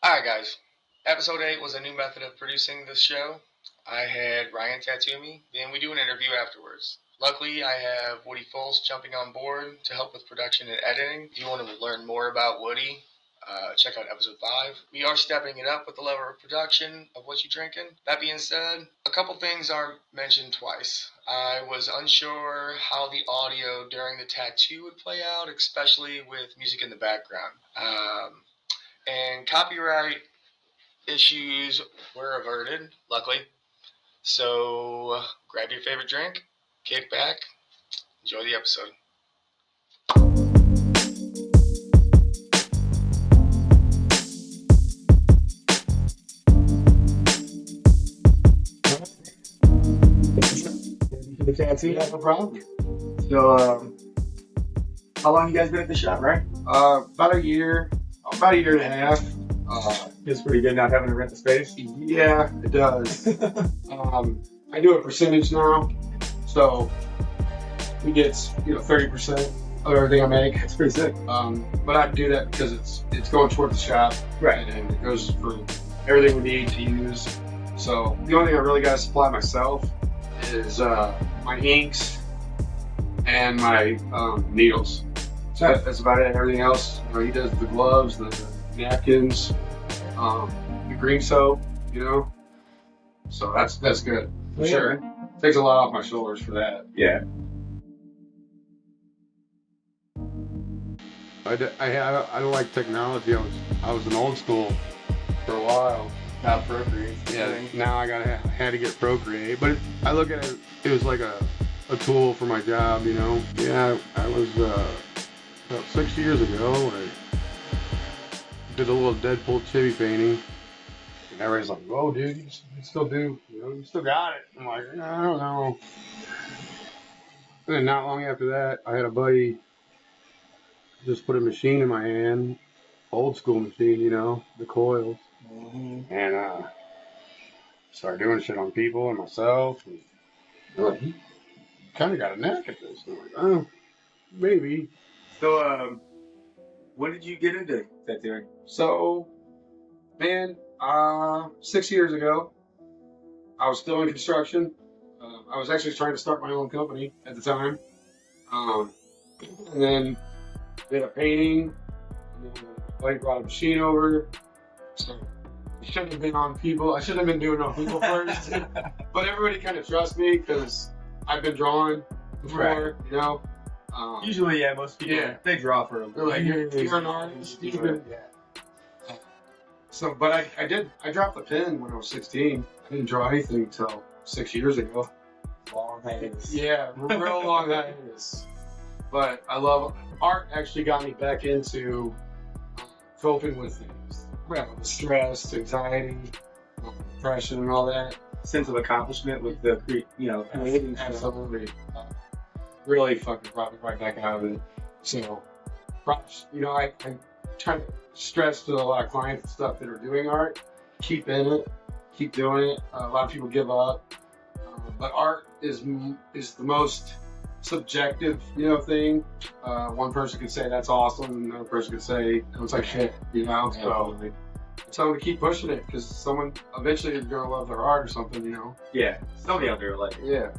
Alright, guys. Episode 8 was a new method of producing this show. I had Ryan tattoo me, then we do an interview afterwards. Luckily, I have Woody Fultz jumping on board to help with production and editing. If you want to learn more about Woody, check out episode 5. We are stepping it up with the level of production of Whatchu Drinkin. That being said, a couple things are mentioned twice. I was unsure how the audio during the tattoo would play out, especially with music in the background. And copyright issues were averted, luckily. So grab your favorite drink, kick back, enjoy the episode. The tattoo, yeah, no problem. So, how long you guys been at the shop, right? About a year and a half. It's pretty good not having to rent the space. Yeah, it does. I do a percentage now, so we get 30% of everything I make. It's pretty sick. But I do that because it's going toward the shop, Right. and it goes for everything we need to use. So the only thing I really got to supply myself is my inks and my needles. So that's about it. Everything else, he does the gloves, the napkins, the green soap, So that's good. For sure. Takes a lot off my shoulders for that. Yeah. I don't like technology. I was an old school for a while. Not Procreate. Yeah. Now I had to get Procreate, but I look at it. It was like a tool for my job. Yeah. I was about 6 years ago. I did a little Deadpool chibi painting. And everybody's like, "Whoa, dude, you still do? You still got it?" I'm like, "I don't know." And then not long after that, I had a buddy just put a machine in my hand, old school machine, the coils, and started doing shit on people and myself. And like, he kind of got a knack at this. I'm like, "Oh, maybe." So, when did you get into tattooing? So, man, 6 years ago, I was still in construction. I was actually trying to start my own company at the time. And then did a painting. And then Blake brought a machine over. So I shouldn't have been on people. I shouldn't have been doing it on people first. But everybody kind of trusts me because I've been drawing before, Usually, yeah, most people, they draw for them. They're like, you're an artist. So, but I dropped the pen when I was 16. I didn't draw anything until 6 years ago. Long hiatus. Yeah, real long hiatus. But I love art. Actually got me back into coping with things. Stress, anxiety, depression, and all that. Sense of accomplishment with the, creating. Absolutely. Really fucking brought me right back out of it. So, I try to stress to a lot of clients and stuff that are doing art, keep in it, keep doing it. A lot of people give up. But art is the most subjective, thing. One person could say that's awesome, another person could say it looks like shit, So I tell them to keep pushing it because someone eventually is gonna love their art or something, Yeah, somebody out there like it. Yeah.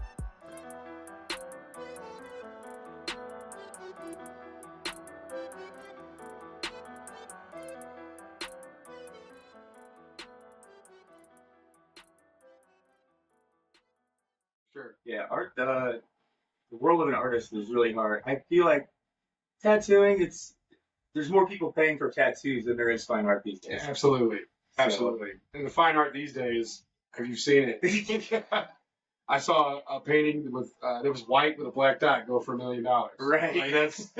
Sure. Yeah, art. The world of an artist is really hard. I feel like tattooing. There's more people paying for tattoos than there is fine art these days. Absolutely. So- Absolutely. And the fine art these days, have you seen it? I saw a painting with that was white with a black dot go for $1 million. Right. Like, that's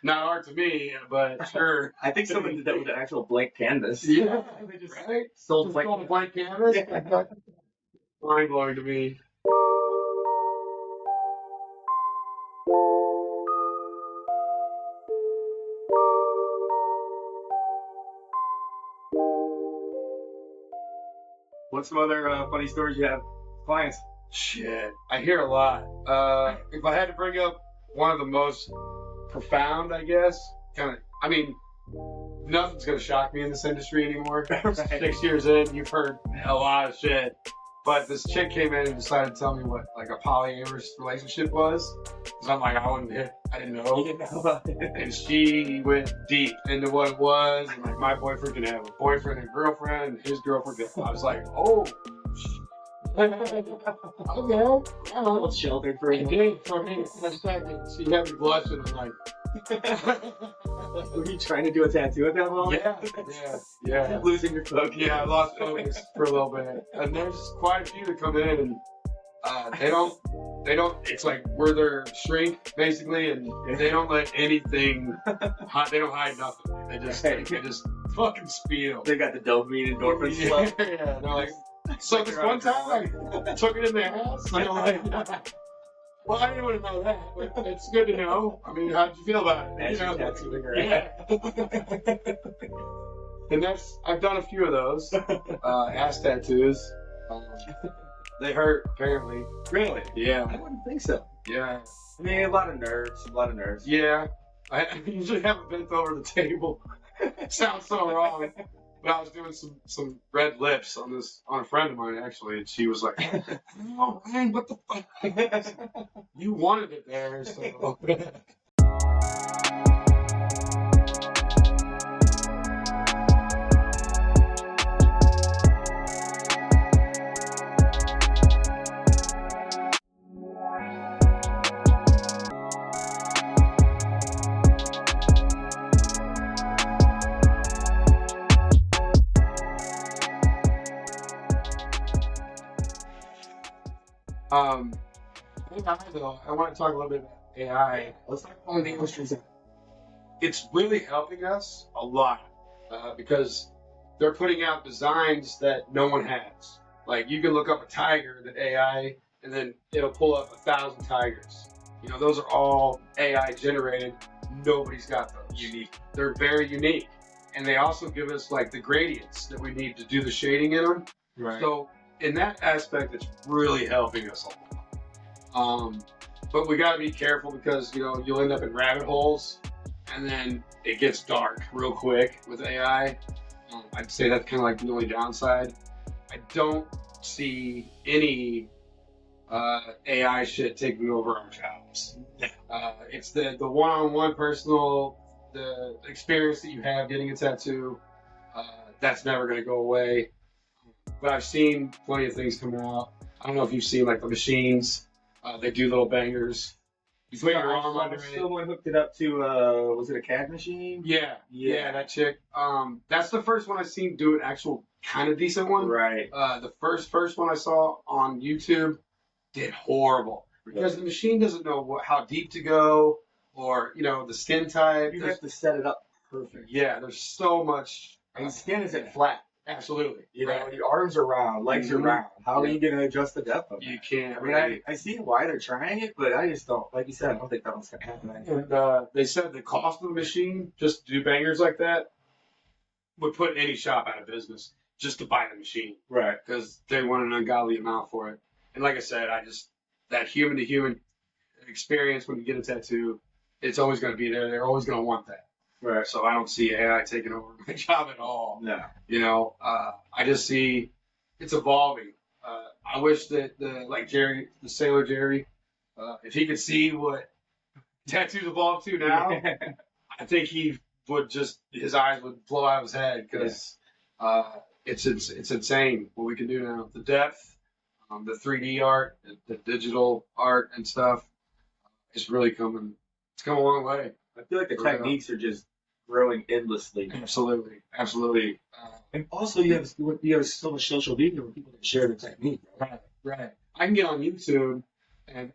not art to me, but sure. I think someone did that with an actual blank canvas. Yeah. They just Right? sold Just blank. called a blank canvas. Yeah. Mind blowing to me. What's some other funny stories you have? Clients. Shit, I hear a lot. If I had to bring up one of the most profound, I guess, the nothing's gonna shock me in this industry anymore. Right. 6 years in, you've heard a lot of shit. But this chick came in and decided to tell me what like a polyamorous relationship was. Cause I'm like, I didn't know. You didn't know about it. And she went deep into what it was. And like, my boyfriend can have a boyfriend and girlfriend, and his girlfriend can. I was like, oh. Okay. Little sheltered for And you. then for me, in a second, she had me blushing. I'm like, Were you trying to do a tattoo at that moment? yeah. Losing your focus. Yeah, I lost focus for a little bit. And there's quite a few that come in and they don't, it's like we're their shrink basically, and they don't let anything, they don't hide nothing. They just fucking spiel. They got the dopamine endorphins Yeah, flow. they're like, so this one time I took it in their house, and I'm like, well, I didn't want to know that, but it's good to know. I mean, how'd you feel about it? That's your tattooing her. Yeah. And I've done a few of those, ass tattoos. They hurt, apparently. Really? Yeah. I wouldn't think so. Yeah. I mean, a lot of nerves. Yeah. I usually haven't bent over the table. It sounds so wrong. But I was doing some red lips on a friend of mine actually, and she was like, "Oh man, what the fuck? You wanted it there, so." AI though, I want to talk a little bit about AI. Let's talk about the industries. It's really helping us a lot because they're putting out designs that no one has. Like you can look up a tiger, the AI, and then it'll pull up 1,000 tigers. You know, those are all AI generated. Nobody's got those. Unique. They're very unique, and they also give us like the gradients that we need to do the shading in them. Right. So in that aspect, it's really helping us a lot. But we got to be careful because you'll end up in rabbit holes, and then it gets dark real quick with AI. I'd say that's kind of like the only downside. I don't see any AI shit taking over our jobs. It's the one-on-one personal, the experience that you have getting a tattoo. That's never going to go away. But I've seen plenty of things come out. I don't know if you've seen like the machines. They do little bangers. You put your arm under it. Someone hooked it up to, was it a CAD machine? Yeah, that chick. That's the first one I've seen do an actual kind of decent one. Right. The first one I saw on YouTube did horrible because the machine doesn't know how deep to go or the skin type. You have to set it up perfect. Yeah, there's so much. And skin isn't flat. Absolutely. Your arms are round, legs are round. How are you going to adjust the depth of it? You can't. I mean, I see why they're trying it, but I just don't. Like you said, I don't think that one's going to happen. And they said the cost of the machine, just to do bangers like that, would put any shop out of business just to buy the machine. Right. Because they want an ungodly amount for it. And like I said, that human to human experience when you get a tattoo, it's always going to be there. They're always going to want that. Right. So I don't see AI taking over my job at all. No. I just see it's evolving. I wish that Jerry, the Sailor Jerry, if he could see what tattoos evolve to now, I think he would his eyes would blow out of his head because it's insane what we can do now. The depth, the 3D art, the digital art and stuff is really coming. It's come a long way. I feel like the techniques are just growing endlessly. Absolutely. And also, you have so much social media where people can share the technique. Right. I can get on YouTube and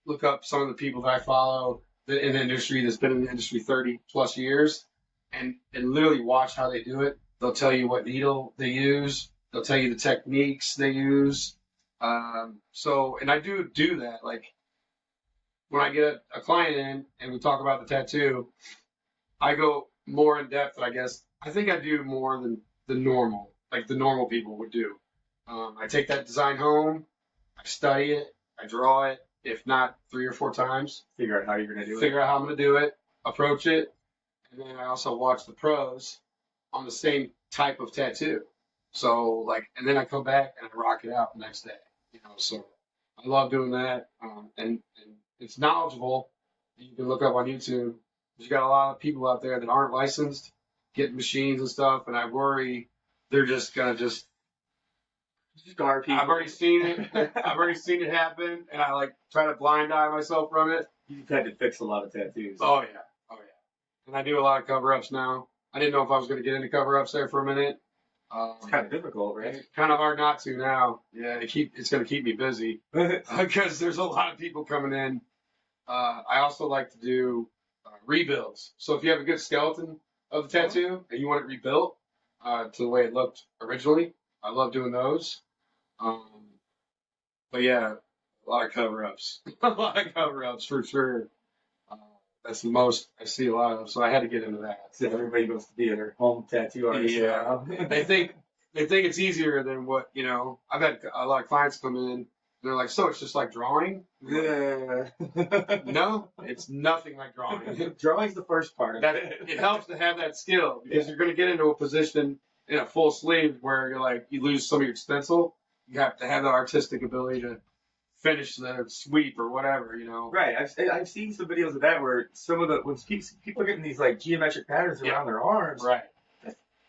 look up some of the people that I follow in the industry that's been in the industry 30 plus years and literally watch how they do it. They'll tell you what needle they use. They'll tell you the techniques they use. And I do that. Like when I get a client in and we talk about the tattoo, I go more in depth, I guess. I think I do more than the normal people would do. I take that design home, I study it, I draw it, if not 3 or 4 times. Figure out how you're going to do it. Figure out how I'm going to do it, approach it, and then I also watch the pros on the same type of tattoo. So like, and then I come back and I rock it out the next day. So I love doing that, and it's knowledgeable. You can look up on YouTube. There's got a lot of people out there that aren't licensed, getting machines and stuff, and I worry they're just gonna just. Scar people. I've already seen it. I've already seen it happen, and I like try to blind eye myself from it. You've had to fix a lot of tattoos. Oh yeah, oh yeah. And I do a lot of cover-ups now. I didn't know if I was going to get into cover-ups there for a minute. It's kind of difficult, right? It's kind of hard not to now. Yeah, it's going to keep me busy because there's a lot of people coming in. I also like to do rebuilds. So if you have a good skeleton of the tattoo and you want it rebuilt to the way it looked originally, I love doing those. But yeah, a lot of cover-ups. A lot of cover-ups for sure. That's the most I see a lot of, so I had to get into that. So everybody goes to be their home tattoo artist. Yeah, they think it's easier than what I've had a lot of clients come in. And they're like, so it's just like drawing? Yeah. No, it's nothing like drawing. Drawing's the first part of That it. it helps to have that skill because you're going to get into a position in a full sleeve where you're like you lose some of your stencil. You have to have the artistic ability to finish the sweep or whatever, Right. I've seen some videos of that where some of the when people are getting these like geometric patterns around their arms. Right.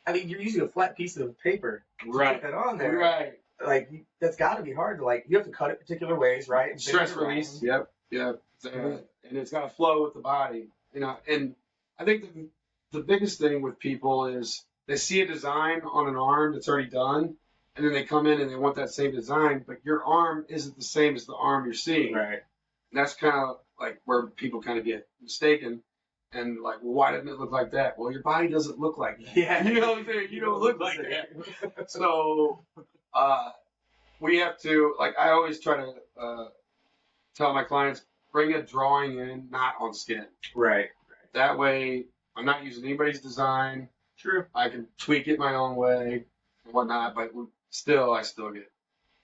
I mean, you're using a flat piece of paper to Right. put that on there. Right. Like that's got to be hard to you have to cut it particular ways, right? And Stress bend it release. around. Yep. And it's got to flow with the body, And I think the biggest thing with people is they see a design on an arm that's already done, and then they come in and they want that same design, but your arm isn't the same as the arm you're seeing. Right. And that's kind of like where people kind of get mistaken. And like, well, why didn't it look like that? Well, your body doesn't look like that. Yeah. You know what I'm saying? You don't look like that. So we have to, I always try to tell my clients, bring a drawing in, not on skin. Right. That way, I'm not using anybody's design. True. I can tweak it my own way and whatnot, but I still get,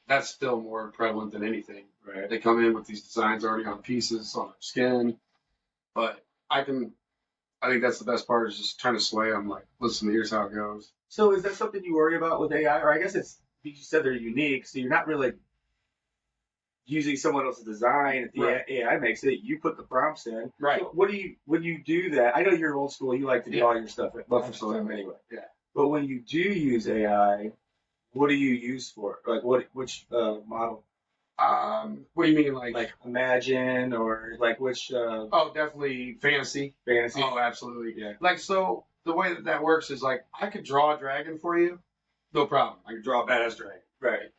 that's still more prevalent than anything. Right. They come in with these designs already on pieces, on their skin, but I think that's the best part is just trying to sway them, like, listen, here's how it goes. So is that something you worry about with AI? Or I guess it's, you said they're unique, so you're not really using someone else's design. If the Right. AI makes it, you put the prompts in. Right. So when you do that, I know you're old school, you like to do all your stuff at Buffer Absolutely. Stuff anyway. Yeah. But when you do use AI, what do you use for it? Like which model? What do you mean, like? Like Imagine or like which Oh, definitely fantasy. fantasy? Oh, absolutely. Yeah. Like, so the way that works is like, I could draw a dragon for you, no problem. I could draw a badass dragon. Right.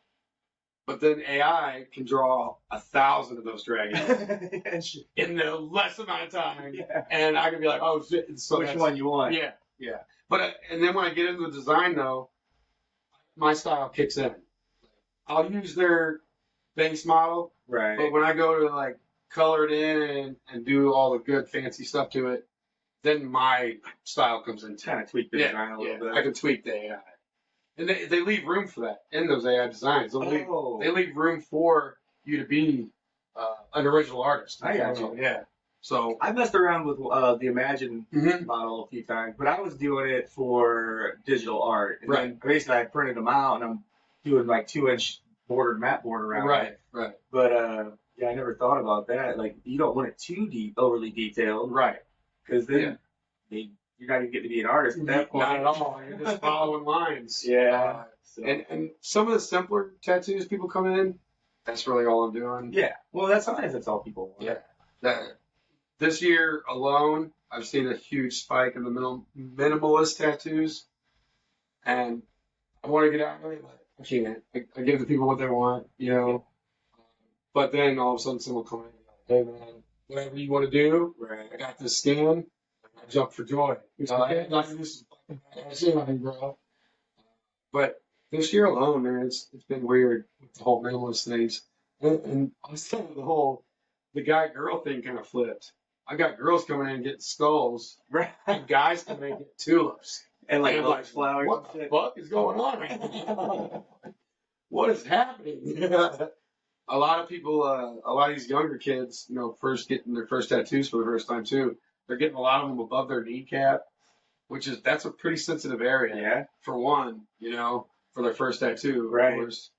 But then AI can draw 1,000 of those dragons in the less amount of time, Yeah. and I can be like, oh shit. So Which one you want? Yeah. But and then when I get into the design though, my style kicks in. I'll use their base model, Right. but when I go to like color it in and do all the good fancy stuff to it, then my style comes in. Kind of tweak the design a little bit. I can tweak the AI. And they leave room for that in those AI designs. They leave room for you to be an original artist. I got you. Yeah. So I messed around with the Imagine Mhm. model a few times, but I was doing it for digital art. And Right. then basically I printed them out and I'm doing like 2-inch bordered mat board around it. Right. But yeah, I never thought about that. Like you don't want it too overly detailed, Right. because then you're not even getting to be an artist at that point. Not at all. You're just following lines. Yeah. So. And some of the simpler tattoos people come in, that's really all I'm doing. Yeah. Well, sometimes that's all people want. Yeah. This year alone, I've seen a huge spike in the minimalist tattoos, and I want to get out of it, but I can't. I give the people what they want, But then all of a sudden, someone come in and be like, "Hey man, whatever you want to do, Right. I got this skin." I jump for joy. Like, this is fucking badass, bro. But this year alone, man, it's been weird with the whole minimalist things. And I was telling the guy-girl thing kind of flipped. I got girls coming in and getting skulls, Right. and guys coming in and getting tulips. And like And I'm large flowers. what and the shit. fuck is going on right now? What is happening? A lot of people, a lot of these younger kids, first getting their first tattoos for the first time too. They're getting a lot of them above their kneecap, that's a pretty sensitive area. Yeah. For one, for their first tattoo. Right. Of course.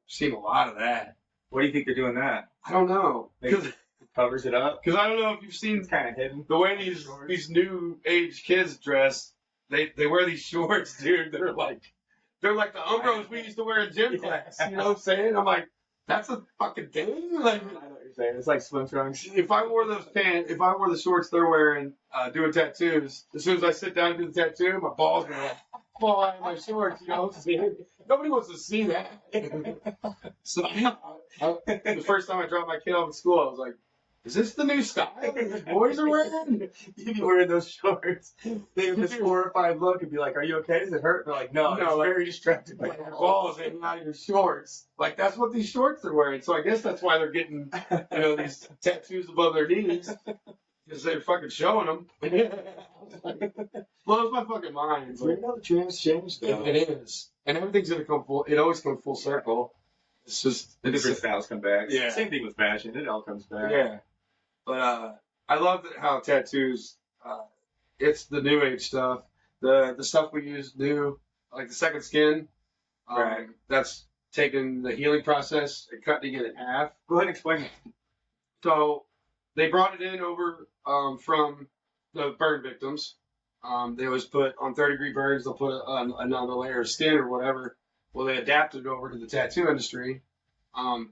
Seen a lot of that. What do you think they're doing that? I don't know. Maybe covers it up. Because I don't know if you've seen It's kind of hidden. the way these new age kids dress. They wear these shorts, dude. They're like the Umbros we used to wear in gym class. You know what I'm saying? I'm like, that's a fucking thing. Like, I know what you're saying. It's like swim trunks. if I wore those pants, if I wore the shorts they're wearing, doing tattoos, as soon as I sit down and do the tattoo, my balls gonna like fall out of my shorts. You know, nobody wants to see that. So the first time I dropped my kid off at school, I was like, "Is this the new style these boys are wearing?" You'd be wearing those shorts. They have this horrified look and be like, "Are you okay? Does it hurt?" They're like, "No, No, it's like- very distracted by Like your your balls hanging out of your shorts. Like that's what these shorts are wearing. So I guess that's why they're getting, these tattoos above their knees because they're fucking showing them. Blows my fucking mind. It's weird how the trends changed, though. It is, and everything's gonna come full. It always comes full circle. It's just The different styles come back. Yeah. Same thing with fashion. It all comes back. Yeah, but I love how tattoos. It's the new age stuff. The stuff we use new, like the second skin. Right. That's taking the healing process and cutting it in half. Go ahead and explain it. So they brought it in over from the burn victims. They always put on 30-degree burns. They'll put another layer of skin or whatever. Well, they adapted it over to the tattoo industry,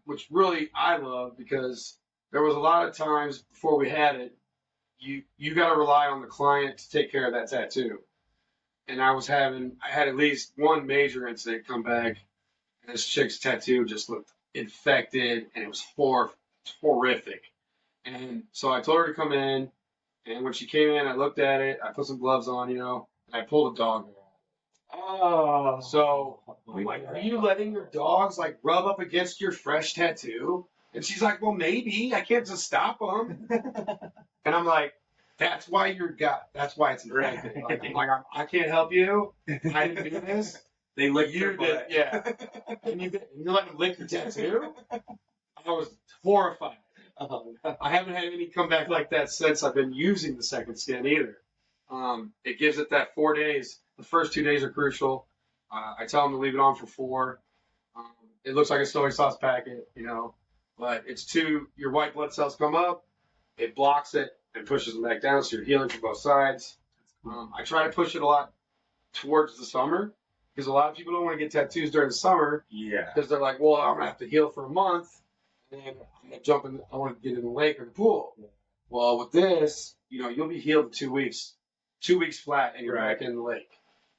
which really I love because there was a lot of times before we had it, you got to rely on the client to take care of that tattoo. And I had at least one major incident come back, and this chick's tattoo just looked infected, and it was horrific. And so I told her to come in, and when she came in, I looked at it, I put some gloves on, and I pulled a dog. Oh. So I'm like, are you letting your dogs like rub up against your fresh tattoo? And she's like, well, maybe. I can't just stop them. And I'm like, that's why it's infected. I can't help you. I didn't do this. They lick You your did, butt. yeah. And you let them lick your tattoo? I was horrified. I haven't had any come back like that since I've been using the second skin either. It gives it that 4 days. The first 2 days are crucial. I tell them to leave it on for 4. It looks like a soy sauce packet, but your white blood cells come up, it blocks it and pushes them back down, so you're healing from both sides. I try to push it a lot towards the summer because a lot of people don't want to get tattoos during the summer Yeah. because they're like, well, I'm going to have to heal for a month, and then I'm going to jump in, I want to get in the lake or the pool. Yeah. Well, with this, you'll be healed in 2 weeks. 2 weeks flat, and you're Right. back in the lake.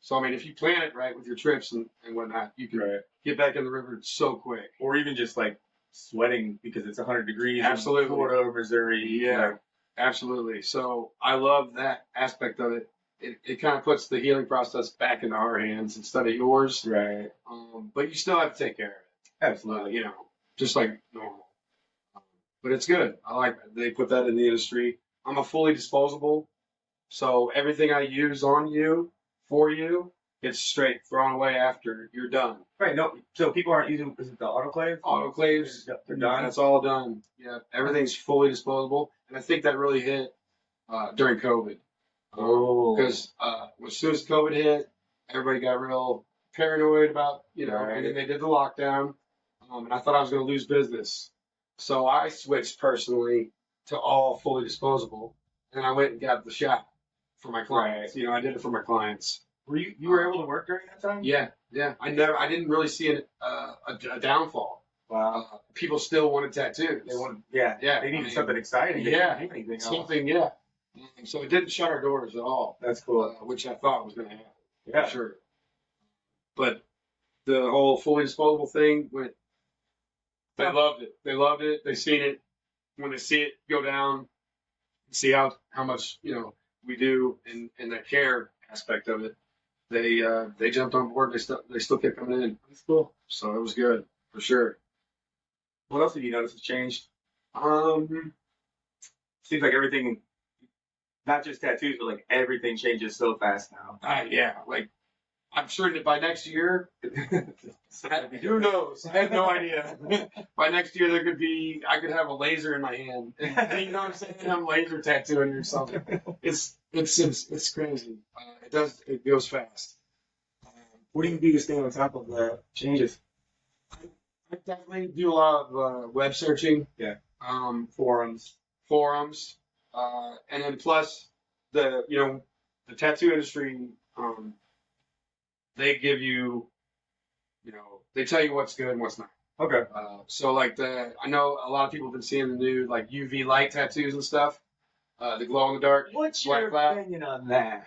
So, I mean, if you plan it right with your trips and whatnot, you can Right. get back in the river so quick. Or even just like sweating because it's 100 degrees. Absolutely. In Florida or Missouri. Yeah. Like, Absolutely. So I love that aspect of it. It kind of puts the healing process back into our hands instead of yours. right. But you still have to take care of it. Absolutely. Just like normal. But it's good. I like that. They put that in the industry. I'm a fully disposable. So everything I use on you, for you, it's straight thrown away after you're done. Right. No. So people aren't using, is it the autoclave? Autoclaves, They're done. that's all done. Yeah, everything's fully disposable. And I think that really hit during COVID. Oh. Because as soon as COVID hit, everybody got real paranoid about, Right. and then they did the lockdown. And I thought I was going to lose business. So I switched personally to all fully disposable. And I went and got the shot for my clients. I did it for my clients. Were you were able to work during that time? Yeah. I didn't really see a downfall. Wow. People still wanted tattoos. They wanted, yeah. Yeah, They I needed mean, something exciting. They yeah, didn't do anything else. something, yeah. So it didn't shut our doors at all, That's cool. which I thought was going to happen. Yeah. For sure. But the whole fully disposable thing went. They loved it. They loved it. They seen it. When they see it go down, see how much we do in the care aspect of it. They jumped on board. They still kept coming in. That's cool. So it was good for sure. What else have you noticed has changed? Seems like everything, not just tattoos, but like everything changes so fast now. Yeah, like I'm sure that by next year, who knows? I have no idea. By next year, I could have a laser in my hand. And you know what I'm saying? I'm laser tattooing or something. It's crazy. It goes fast. What do you do to stay on top of the changes? I definitely do a lot of web searching. Yeah. Forums. And then plus the tattoo industry, they give you, they tell you what's good and what's not. Okay. So like I know a lot of people have been seeing the new like UV light tattoos and stuff, the glow in the dark. What's black your cloud. opinion on that?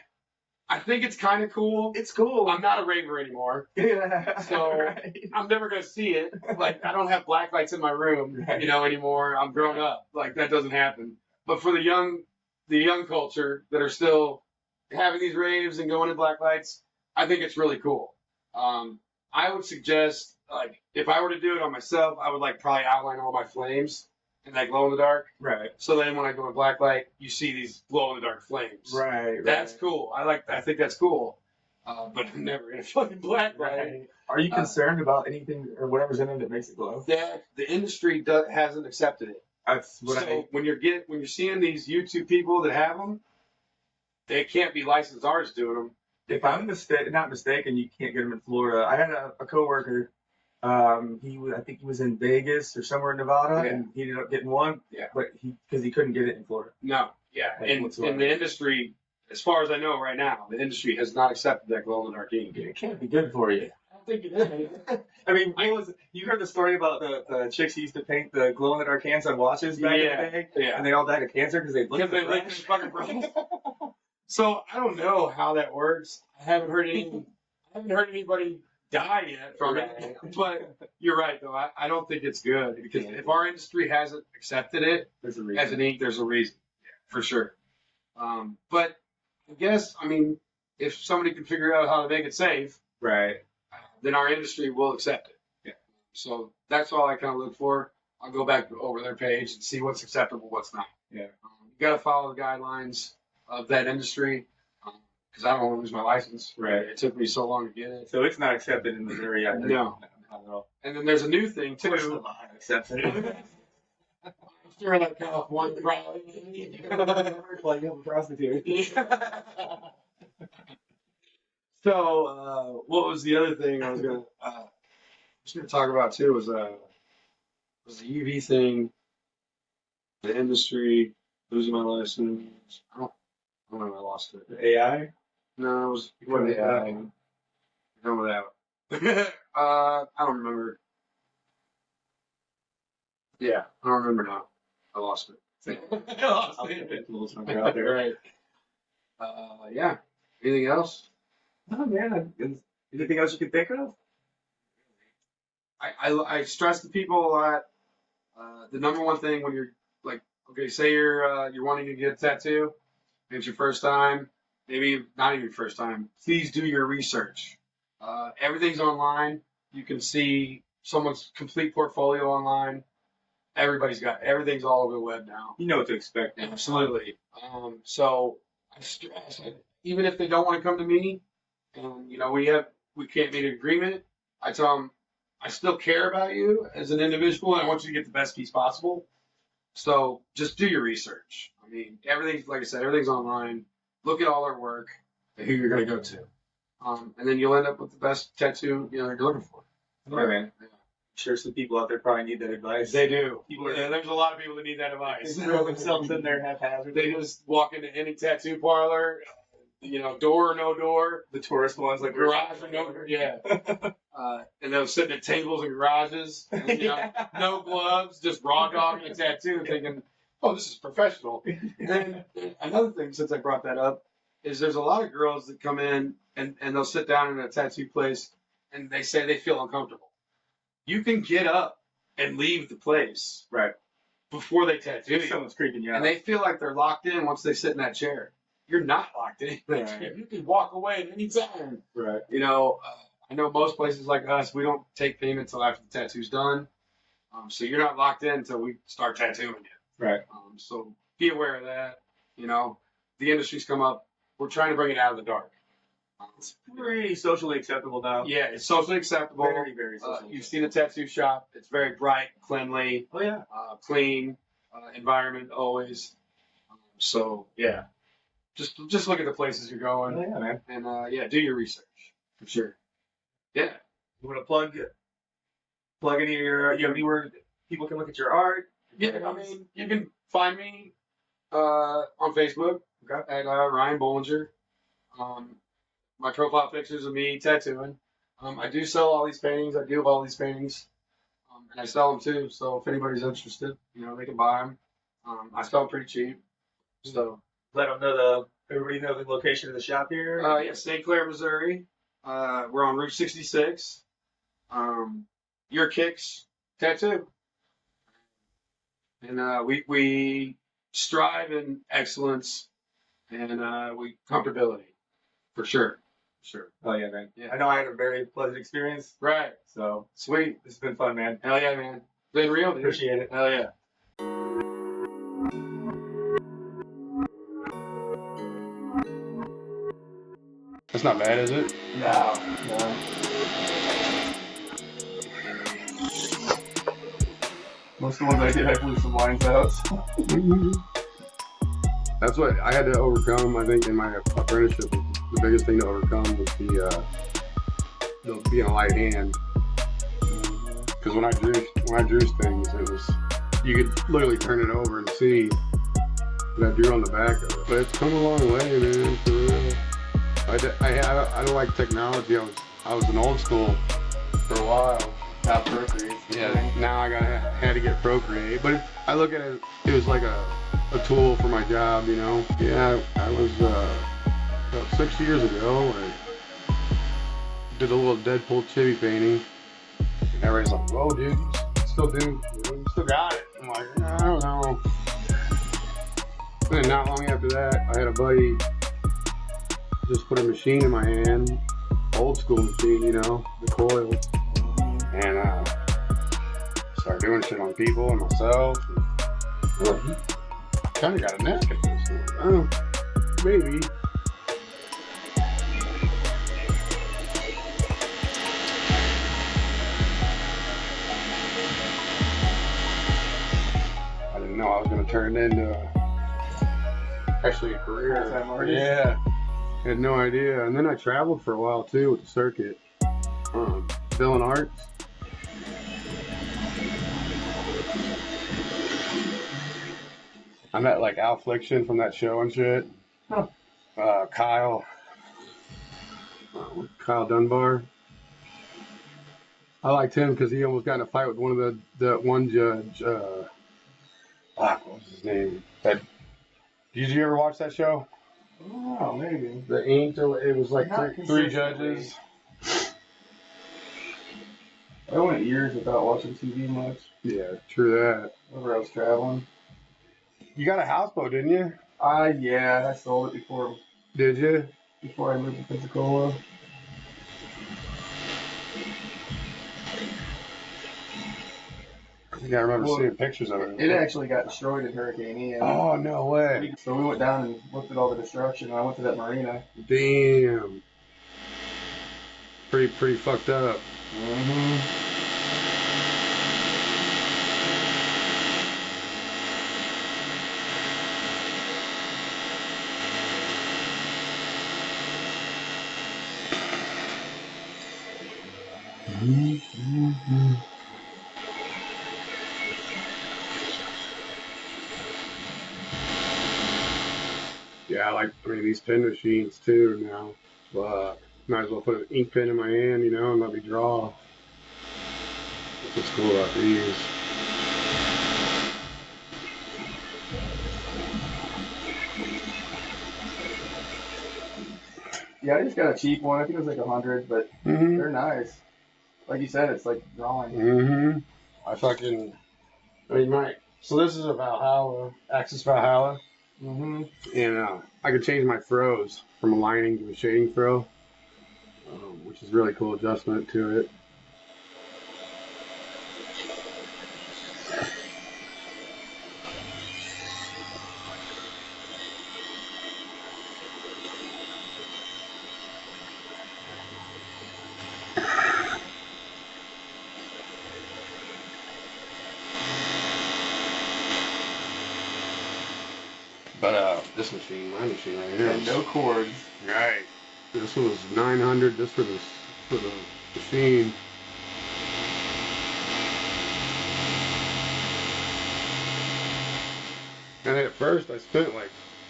I think it's kind of cool. It's cool. I'm not a raver anymore, Yeah. so Right. I'm never gonna see it. Like I don't have black lights in my room, Right. anymore. I'm grown up. Like that doesn't happen. But for the young culture that are still having these raves and going to black lights, I think it's really cool. I would suggest, like, if I were to do it on myself, I would like probably outline all my flames and like glow in the dark. Right. So then when I go to black light, you see these glow in the dark flames. Right. That's cool. I think that's cool. But I'm never gonna fucking black light. Right. Are you concerned about anything or whatever's in it that makes it glow? That the industry hasn't accepted it. That's what So when you're seeing these YouTube people that have them, they can't be licensed artists doing them. If I'm not mistaken, you can't get them in Florida. I had a coworker. I think he was in Vegas or somewhere in Nevada, Yeah. and he ended up getting one. Yeah. But because he couldn't get it in Florida. No, yeah, Like, in the industry, as far as I know right now, the industry has not accepted that glow in the dark ink. It can't be good for you. I don't think it is. I mean, you heard the story about the chicks who used to paint the glow in the dark hands on watches back in the day, Yeah. and they all died of cancer because they licked the licked brush? the fucking brush. So I don't know how that works. I haven't heard anybody die yet from it. But you're right though. I don't think it's good because if our industry hasn't accepted it There's a reason. as an ink, there's a reason for sure. But I guess if somebody can figure out how to make it safe, Right. then our industry will accept it. Yeah. So that's all I kind of look for. I'll go back over their page and see what's acceptable, what's not. Yeah. You got to follow the guidelines of that industry because I don't want to lose my license. Right. It took me so long to get it. So it's not accepted in Missouri either. No. Not at all. And then there's a new thing Of course, too. the law accepts it. Sure, like California, probably. Like a prostitute. So, what was the other thing I was gonna talk about too? Was the UV thing, the industry, losing my license. I don't know. I lost it. The AI? No, it was What the AI? Done with that. I don't remember. Yeah, I don't remember now. I lost it. I lost it. Out there. Right. Yeah. Anything else? Oh man, anything else you can think of? I stress to people a lot. The number one thing when you're like, okay, say you're wanting to get a tattoo, and it's your first time, maybe not even your first time. Please do your research. Everything's online. You can see someone's complete portfolio online. Everything's all over the web now. You know what to expect. Absolutely. So I stress, even if they don't want to come to me, and we can't make an agreement, I tell them I still care about you as an individual, and I want you to get the best piece possible. So just do your research. I mean, everything's like I said, everything's online. Look at all their work and who you're going to go to, and then you'll end up with the best tattoo you're looking for. Yeah, man. Sure, some people out there probably need that advice. They do. People are, There's a lot of people that need that advice. they throw themselves in there haphazardly. They just walk into any tattoo parlor, door or no door, The tourist ones, like garage or no, yeah. And they'll sit at tables in garages, and, no gloves, just raw dogging a tattoo, thinking, "Oh, this is professional." And another thing, since I brought that up, is there's a lot of girls that come in and they'll sit down in a tattoo place, and they say they feel uncomfortable. You can get up and leave the place Right. before they tattoo If you. someone's creeping you out. And they feel like they're locked in once they sit in that chair. You're not locked in that Right. chair. You can walk away at any time. Right. I know most places like us, we don't take payment until after the tattoo's done. So you're not locked in until we start tattooing you. Right. So be aware of that. The industry's come up. We're trying to bring it out of the dark. It's pretty socially acceptable now. Yeah, it's socially acceptable. Very, very socially You've seen the tattoo shop. It's very bright, cleanly, Oh yeah. clean environment always. So yeah, just look at the places you're Oh going, yeah, man. and yeah, do your research for sure. Yeah. You want to plug any of your, you know, anywhere people can look at your art? Yeah, I mean, you can find me on Facebook at Ryan Bollinger. My profile pictures of me tattooing. I do sell all these paintings. I do have all these paintings, and I sell them too. So if anybody's interested, you know, they can buy them. I sell them pretty cheap. So Let them know everybody know the location of the shop here. yeah, St. Clair, Missouri. We're on Route 66. Your Kicks Tattoo. And we strive in excellence and we comfortability for sure. Sure. Oh yeah, man. Yeah. I know I had a very pleasant experience. Right. So Sweet. this has been fun, man. Hell yeah, man. Been real, dude. Appreciate it. Hell yeah. That's not bad, is it? No. Most of the ones I did, I blew some lines out. That's what I had to overcome. I think in my apprenticeship, the biggest thing to overcome was the being a light hand. Because when I drew things, it was you could literally turn it over and see that I drew on the back of it. But it's come a long way, man. For real. I don't like technology. I was an old school for a while. Not Procreate. Yeah. Now had to get Procreate, but I look at it. It was like a tool for my job, you know. Yeah, I was about 6 years ago. I did a little Deadpool chibi painting, and everybody's like, "Whoa, dude, you still got it." I'm like, I don't know. And then not long after that, I had a buddy just put a machine in my hand, old school machine, you know, the coil, and started doing shit on people and myself. And, well, he kind of got a knack at this. Oh, maybe. I didn't know I was going to turn it into actually a career. Full-time artist. Yeah. I had no idea. And then I traveled for a while too with the circuit. Filling arts. I met like Al Fliction from that show and shit. Huh. Kyle Dunbar. I liked him because he almost got in a fight with one of the one judge. What was his name? Did you ever watch that show? Oh, maybe. The Inked. It was like Not three consistently. judges. I went years without watching TV much. Yeah, true that. Whenever I was traveling. You got a houseboat, didn't you? Yeah, I sold it Did you? before I moved to Pensacola. I think I remember seeing pictures of it. It actually got destroyed in Hurricane Ian. Oh, no way. So we went down and looked at all the destruction. I went to that marina. Damn. Pretty fucked up. Mm-hmm. Yeah, I like these pen machines too now. Might as well put an ink pen in my hand, you know, and let me draw. That's what's cool about these. Yeah, I just got a cheap one. I think it was like 100, but Mm-hmm. they're nice. Like you said, it's like drawing. Mm-hmm. So this is a Valhalla, Axis Valhalla. Mm-hmm. And I could change my throws from a lining to a shading throw, which is a really cool adjustment to it. But this machine, my machine right here, And no cords. right. This was 900. This for the machine. And at first I spent like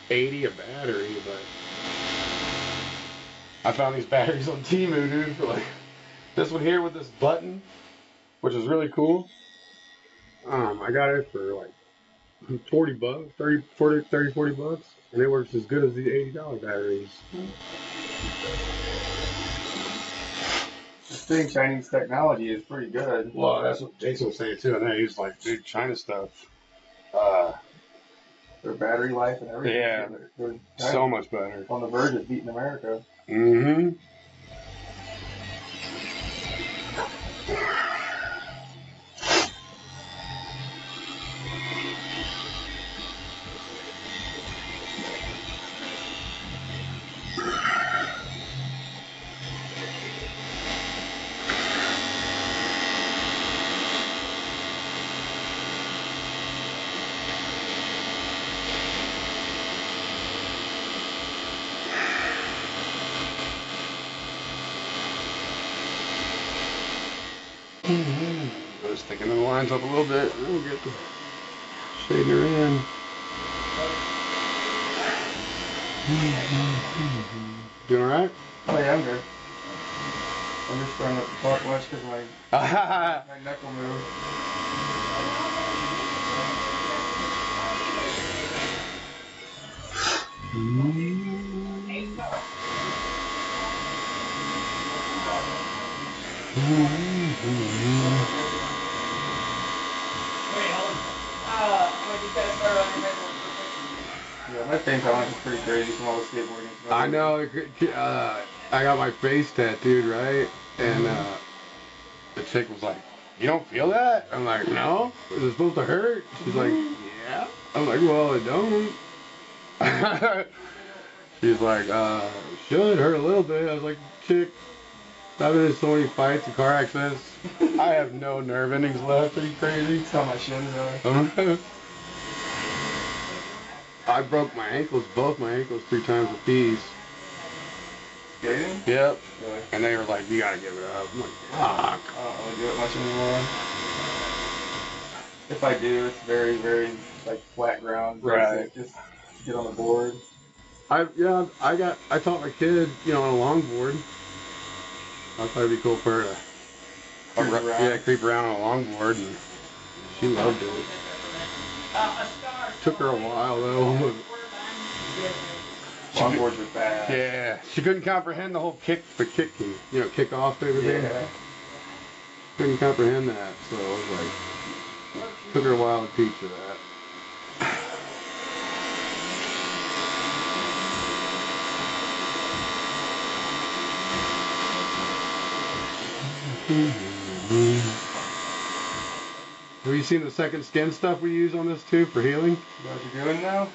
80 a battery, but I found these batteries on Temu, dude, for like this one here with this button, which is really cool. I got it for like 40 bucks, 40 bucks, and it works as good as the $80 batteries. This thing, Chinese technology is pretty good. Well, that's what Jason was saying too, and then he's like, dude, China stuff. Their battery life and everything. Yeah, They're so much better. on the verge of beating America. Mm-hmm. I was thinking the lines up a little bit. We'll get the shading her in. You alright? Oh yeah, I'm good. I'm just trying not to talk much because my neck will move. Yeah, my pain tolerance is pretty crazy from all the skateboarding. I know. I got my face tattooed, right? And the chick was like, "You don't feel that?" I'm like, "No. Is it supposed to hurt?" She's like, "Yeah." I'm like, "Well, it don't." She's like, "Should hurt a little bit." I was like, "Chick, I've been in so many fights and car accidents. I have no nerve endings left. Are you crazy?" That's how my shins are. I broke my ankles, both my ankles, 3 times with these. Skating? Yep. Really? And they were like, "You gotta give it up." I'm like, "Fuck." I don't really do it much anymore. If I do, it's very, very like flat ground. Right. Just get on the board. I taught my kid, on a longboard. I thought it'd be cool for her to creep around on a longboard, and she loved it. Took her a while though. Longboards are bad. Yeah, she couldn't comprehend the whole kick off everything. Yeah. Couldn't comprehend that, so I was like, took her a while to teach her that. Have you seen the second skin stuff we use on this too for healing? You know what you're doing now?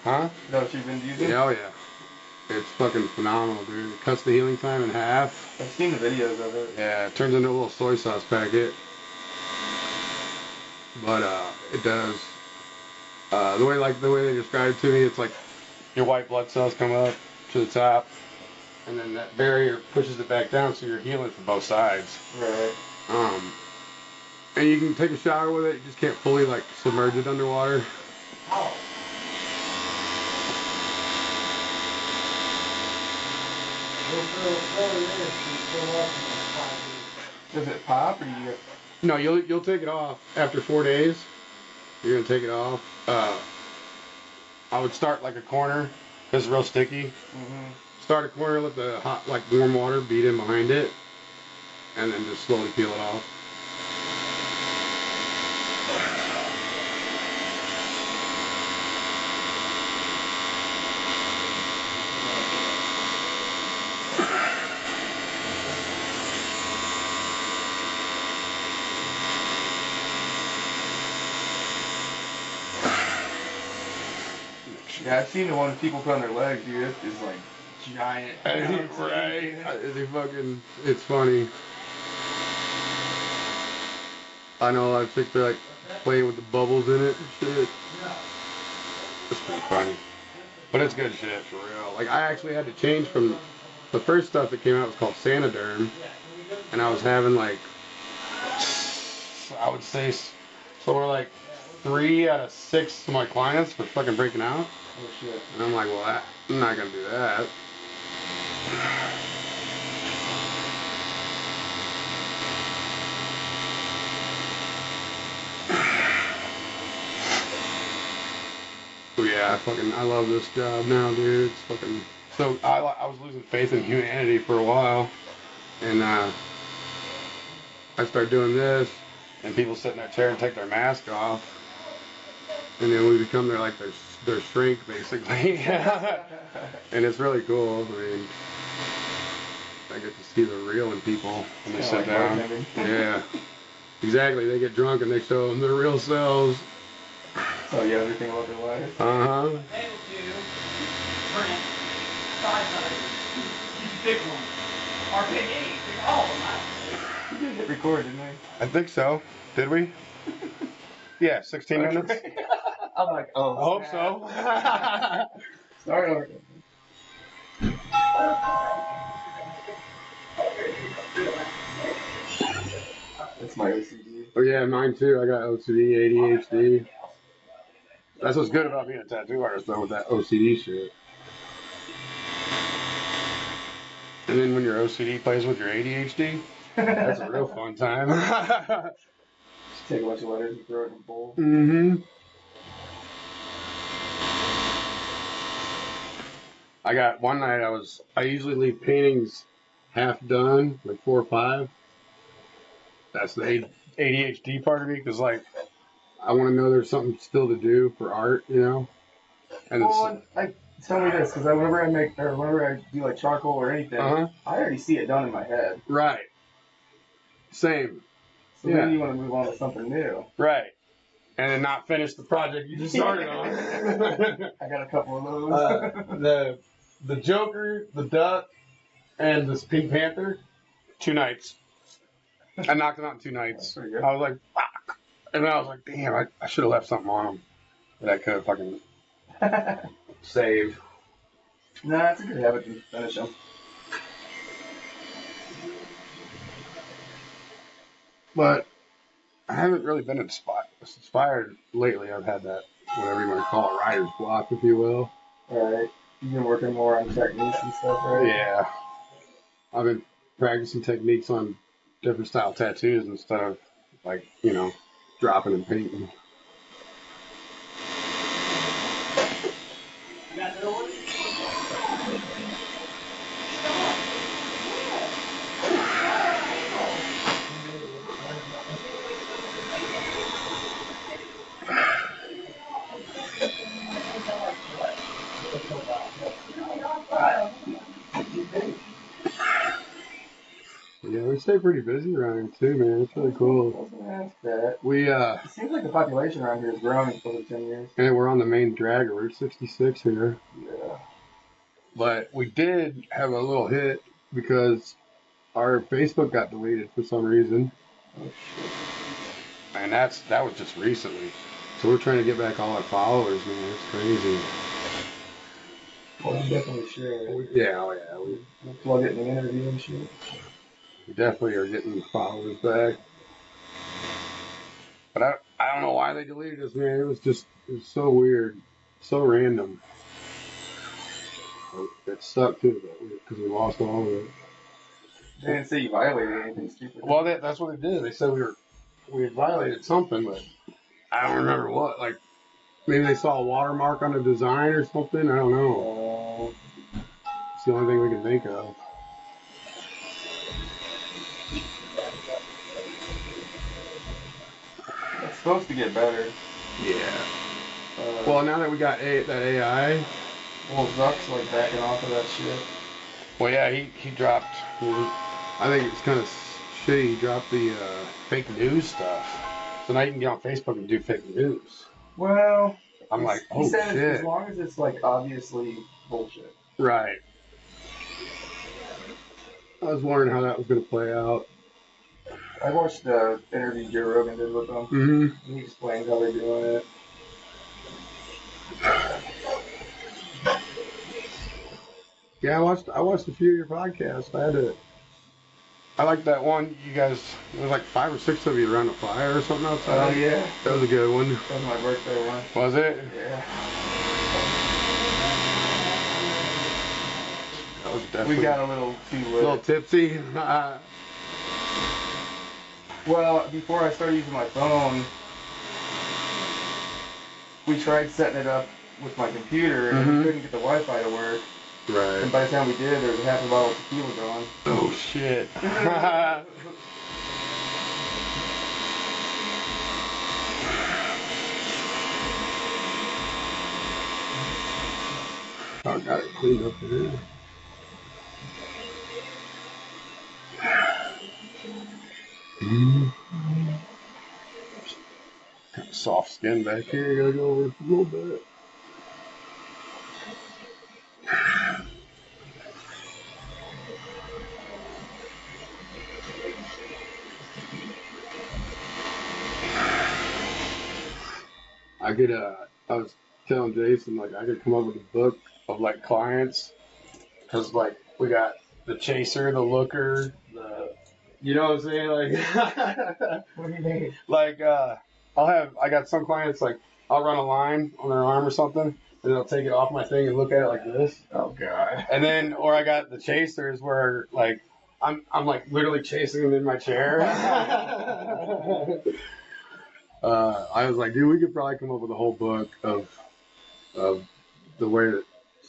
Huh? You know what you've been using? Yeah, oh yeah. It's fucking phenomenal, dude. It cuts the healing time in half. I've seen the videos of it. Yeah, it turns into a little soy sauce packet. But it does. The way they described it to me, it's like your white blood cells come up to the top, and then that barrier pushes it back down, so you're healing from both sides. Right. And you can take a shower with it. You just can't fully submerge it underwater. Does it pop or do you get... No, you'll take it off after 4 days. You're gonna take it off. I would start like a corner because it's real sticky. Mm-hmm. Start a corner, let the hot, warm water beat in behind it, and then just slowly peel it off. Yeah, I've seen the one people put on their legs, dude. It's like giant. Right. It's funny. I know, I think they're playing with the bubbles in it and shit. It's pretty funny. But it's good shit for real. Like I actually had to change from the first stuff that came out was called Sanoderm, and I was having like I would say somewhere like 3 out of 6 of my clients were fucking breaking out. Oh shit. And I'm like, well, I'm not gonna do that. So yeah, I love this job now, dude. It's fucking. So I was losing faith in humanity for a while, and I started doing this, and people sit in their chair and take their mask off, and then we become their shrink basically, and it's really cool. I mean, I get to see the real in people when they sit down. Yeah, exactly. They get drunk and they show them their real selves. Oh yeah, everything about their life. Uh-huh. Big one. Or big 8. Big all of them. You did hit record, didn't I? I think so. Did we? Yeah, 16 minutes. I'm like, oh. I hope so. Sorry. That's my OCD. Oh yeah, mine too. I got OCD, ADHD. That's what's good about being a tattoo artist, though, with that OCD shit. And then when your OCD plays with your ADHD, that's a real fun time. Just take a bunch of letters and throw it in a bowl. Mm-hmm. I got one night I usually leave paintings half done, like 4 or 5. That's the ADHD part of me, because like I want to know there's something still to do for art, you know. And well, tell me this, because whenever I do like charcoal or anything, I already see it done in my head. Right. Same. So then you want to move on to something new. Right. And then not finish the project you just started on. I got a couple of those. The Joker, the Duck, and this Pink Panther, 2 nights. I knocked them out in 2 nights. That's pretty good. I was like, fuck. And then I was like, damn, I should have left something on them that I could have fucking saved. Nah, it's a good habit to finish them. But I haven't really been inspired lately. I've had that, whatever you want to call it, writer's block, if you will. Alright. You've been working more on techniques and stuff, right? Yeah. I've been practicing techniques on different style tattoos instead of, like, you know, dropping and painting. Yeah, we stay pretty busy around here too, man. It's really cool. I was gonna ask that. It seems like the population around here has grown in over 10 years. And we're on the main dragger. We're 66 here. Yeah. But we did have a little hit because our Facebook got deleted for some reason. Oh shit. And that was just recently. So we're trying to get back all our followers, man. It's crazy. Well, you definitely should. Yeah. We'll plug it in the interview and shit. We definitely are getting followers back. But I don't know why they deleted us, man. It was so weird. So random. It sucked too, because we lost all of it. They didn't say you violated anything stupid. Well, that's what they did. They said we had violated something, but I don't remember what. Like, maybe they saw a watermark on the design or something. I don't know. It's the only thing we can think of. It's supposed to get better. Yeah. Well, now that we got that AI. Well, Zuck's like backing off of that shit. Well, yeah, he dropped. I think it's kind of shitty. He dropped the fake news stuff. So now you can get on Facebook and do fake news. Well, I'm like, oh he said shit. As long as it's like obviously bullshit. Right. I was wondering how that was going to play out. I watched the interview Joe Rogan did with them. Mm-hmm. He explained how they're doing it. Yeah, I watched a few of your podcasts. I like that one. You guys, there was like 5 or 6 of you around a fire or something outside. Oh yeah. That was a good one. That was my birthday one. Was it? Yeah. That was definitely We got a little too a little lit. tipsy. Well, before I started using my phone, we tried setting it up with my computer, and we couldn't get the Wi-Fi to work. Right. And by the time we did, there was half a bottle of tequila gone. Oh shit. I got it cleaned up there. Kind of soft skin back here. You gotta go over a little bit. I was telling Jason, like, I could come up with a book of, like, clients. Because, like, we got the chaser, the looker, you know what I'm saying? Like, What do you mean? like, I got some clients, like, I'll run a line on their arm or something, and they'll take it off my thing and look at it like this. Oh god. And then, or I got the chasers where, like, I'm like literally chasing them in my chair. I was like, dude, we could probably come up with a whole book of the way that,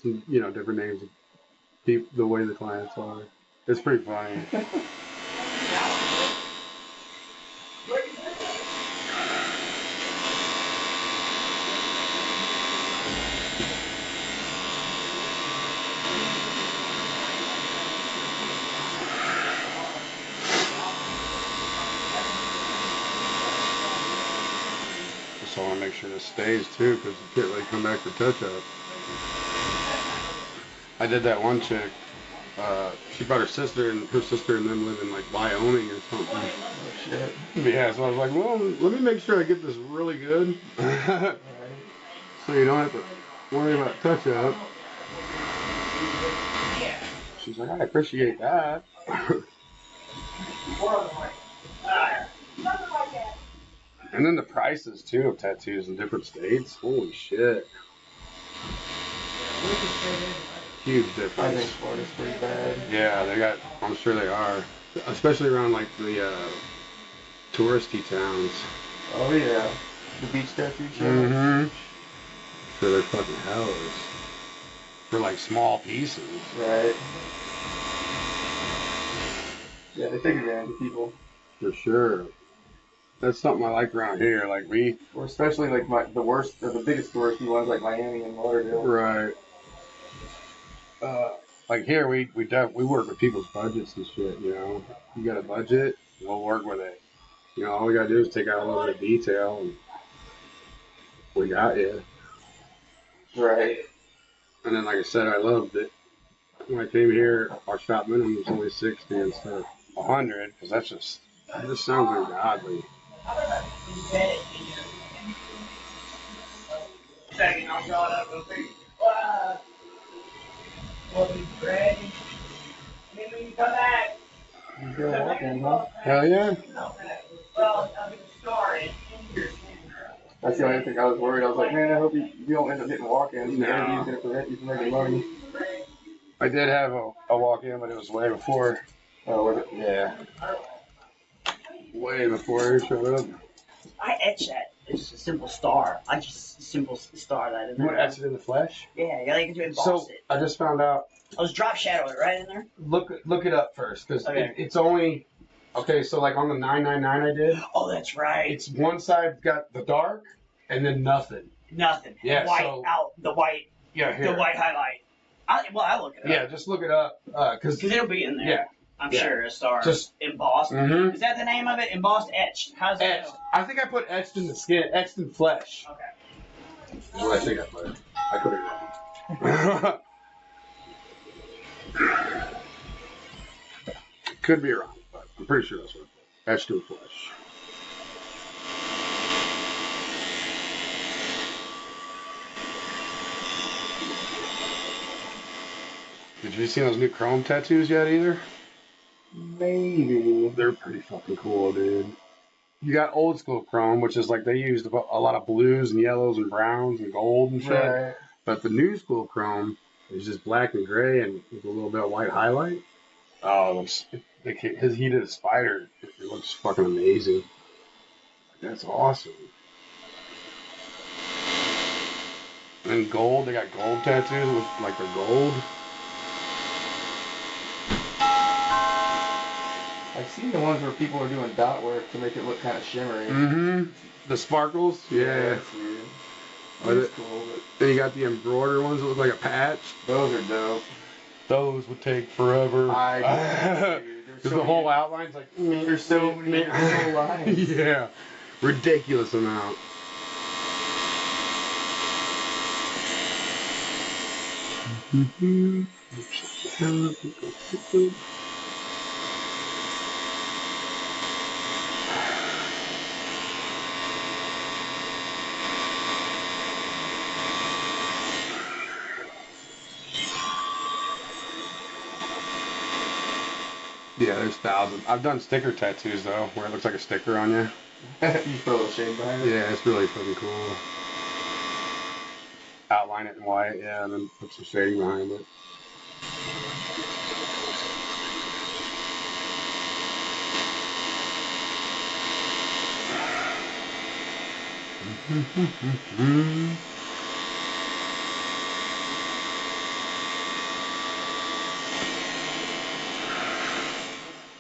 you know, different names of people, the way the clients are. It's pretty funny. So I want to make sure this stays too, because you can't really come back for touch-up. I did that one chick. She brought her sister and them live in like Wyoming or something. Oh shit. Yeah, so I was like, well, let me make sure I get this really good. So you don't have to worry about touch-up. She's like, I appreciate that. And then the prices too of tattoos in different states. Holy shit. Huge I difference. think Florida's pretty bad. Yeah, I'm sure they are. Especially around like the touristy towns. Oh yeah. The beach tattoo shop. Mm-hmm. Sure they're fucking hells. For like small pieces. Right. Yeah, they take advantage of people. For sure. That's something I like around here. Like Or especially like the worst, or the biggest touristy ones like Miami and Lauderdale. right. Like here, we work with people's budgets and shit. You know, you got a budget, we'll work with it. You know, all we gotta do is take out a little bit of detail, and we got you. Right. And then, like I said, I loved it. When I came here, our shop minimum was only 60 instead of 100, because that just sounds ungodly. Second, I'll draw it up real quick. We'll be ready. Then when you come back, You go walking, huh? Hell yeah. well, I'll get started. That's the only thing I was worried. I was like, man, I hope you don't end up getting walk-ins. No. The interview's gonna prevent you from making money. I did have a walk-in, but it was way before. Oh, was it? Yeah. Way before he showed up. I etch that. It's a simple star. I just simple star that in You want to there. etch it in the flesh? Yeah, you gotta emboss So it. I just found out. I was drop shadow it right in there. Look it up first, because Okay. it's only okay. So like on the 999 I did, Oh, that's right. it's one side got the dark and then nothing. Nothing. Yeah, White so- out. The white. Yeah, here. The white highlight. I'll look it up. Yeah, just look it up, because Because it'll be in there. yeah, I'm yeah. sure a star. Just- embossed. mm-hmm. Is that the name of it? Embossed, etched. How's that? Etched. I think I put etched in the skin, etched in flesh. Okay. That's what I think I put. I could be wrong. Could be wrong, but I'm pretty sure that's what I put. Etched in flesh. Did you see those new chrome tattoos yet either? Maybe. They're pretty fucking cool, dude. You got old school chrome, which is like they used a lot of blues and yellows and browns and gold and shit. Right. But the new school chrome is just black and gray and with a little bit of white highlight. Oh, he did a spider. It looks fucking amazing. That's awesome. And gold, they got gold tattoos with like they're gold. I've seen the ones where people are doing dot work to make it look kind of shimmery. Mm-hmm. The sparkles. Yeah. That's weird. That's cool. But then you got the embroidered ones that look like a patch. those are dope. Those would take forever. Because the whole outline's like There's so many little lines. Yeah, ridiculous amount. Yeah, there's thousands. I've done sticker tattoos though, where it looks like a sticker on you. You put a little shade behind it. Yeah, it's really fucking cool. Outline it in white, yeah, and then put some shading behind it.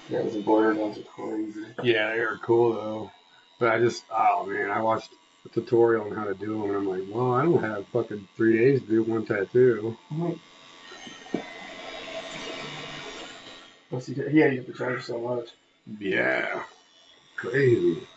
Yeah, those embroidered ones are crazy. Yeah, they are cool though. But oh man, I watched a tutorial on how to do them, and I'm like, well, I don't have fucking 3 days to do one tattoo. Plus, yeah, you have to charge so much. Yeah, crazy.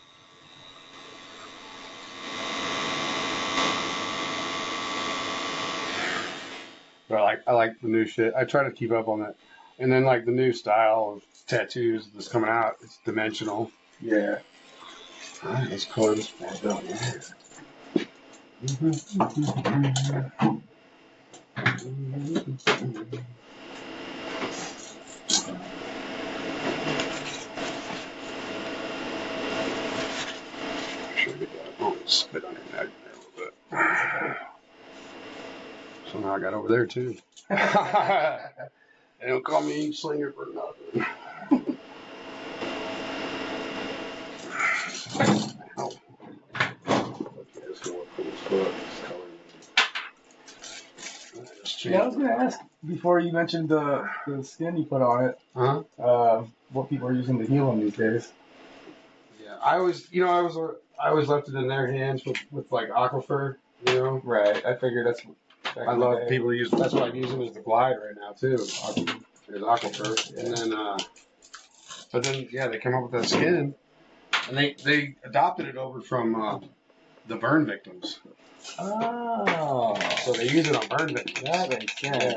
But I like the new shit. I try to keep up on it. And then like the new style of tattoos that's coming out, it's dimensional. Yeah. Alright, let's color this bad up, man. Should get that. Oh, spit on your neck there a little bit. So now I got over there too. They don't call me Slinger for nothing. Ow. Okay, it's gonna work for this foot. Yeah, I was gonna ask before you mentioned the skin you put on it. What people are using to heal them these days. Yeah, I always left it in their hands with like aquifer, you know. Right. I figured that's. I love people to use. That's what I'm using as the glide right now too. Is aquifer, and then but then yeah, they came up with that skin, and they adopted it over from the burn victims. Oh. So they use it on burn victims. That makes sense. Yeah.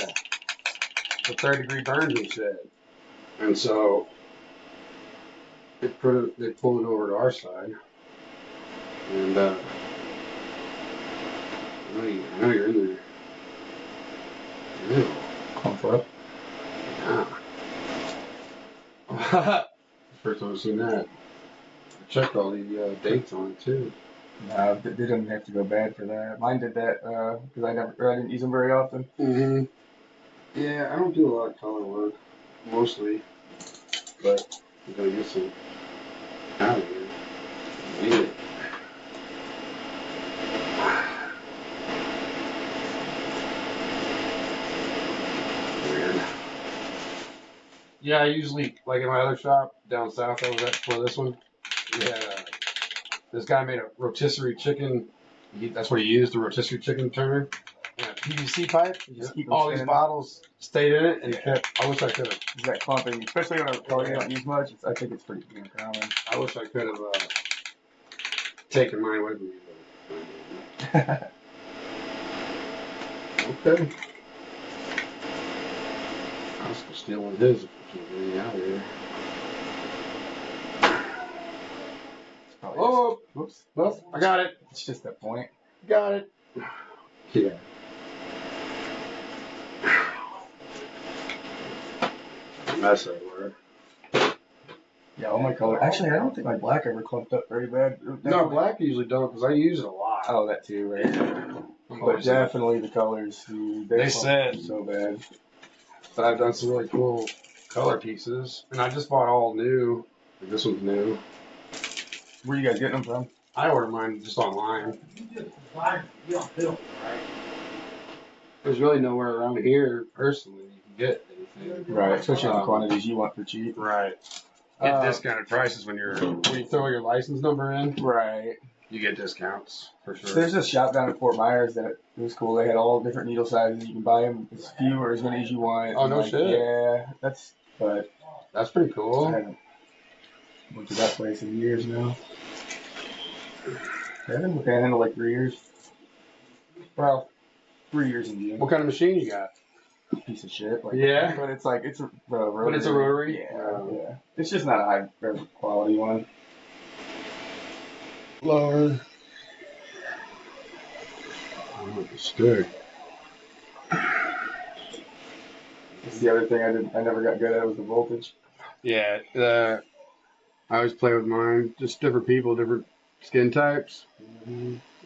The 3rd-degree burns and shit. And so they pulled it over to our side. And I know you're in there. Ew. Clump up. Yeah. First time I've seen that. I checked all the dates on it too. No, they didn't have to go bad for that. Mine did that because I didn't use them very often. Mm-hmm. Yeah, I don't do a lot of color work, mostly, but I'm gonna get some out of here. Need it. Weird. Yeah, I usually, like in my other shop down south, I was at for this one. Yeah, this guy made a rotisserie chicken. That's what he used, the rotisserie chicken turner. And a PVC pipe. Just keep them All these spinning. bottles stayed in it, and I wish I could have. That clumping, especially on a color you don't use much, I think it's pretty common. I wish I could have taken mine with me. But, okay. I was stealing his if we can't get out of here. Oh, whoops. Well, I got it. It's just that point. Got it. Yeah. mess everywhere. Yeah, all my color. Actually, I don't think my black ever clumped up very bad. No, black usually don't because I use it a lot. Oh, that too, right? But definitely the colors, dude. They said so bad. But I've done some really cool color pieces, and I just bought all new. Like this one's new. Where you guys getting them from? I ordered mine just online. There's really nowhere around here personally you can get anything. Right, especially in the quantities you want for cheap. Right. Get discounted prices when you throw your license number in. Right. You get discounts for sure. There's a shop down in Fort Myers that it was cool. They had all different needle sizes. You can buy them as few or as many as you want. Oh, no shit. Yeah, that's pretty cool. I haven't went to that place in years now. I've been with Panhandle like 3 years. Well, 3 years in June. What kind of machine you got? Piece of shit. Like, Yeah. But it's like, it's a rotary. But it's a rotary? Yeah. It's just not a high quality one. Lower. Oh, stick. That's the other thing I never got good at was the voltage. Yeah, I always play with mine. Just different people, different skin types.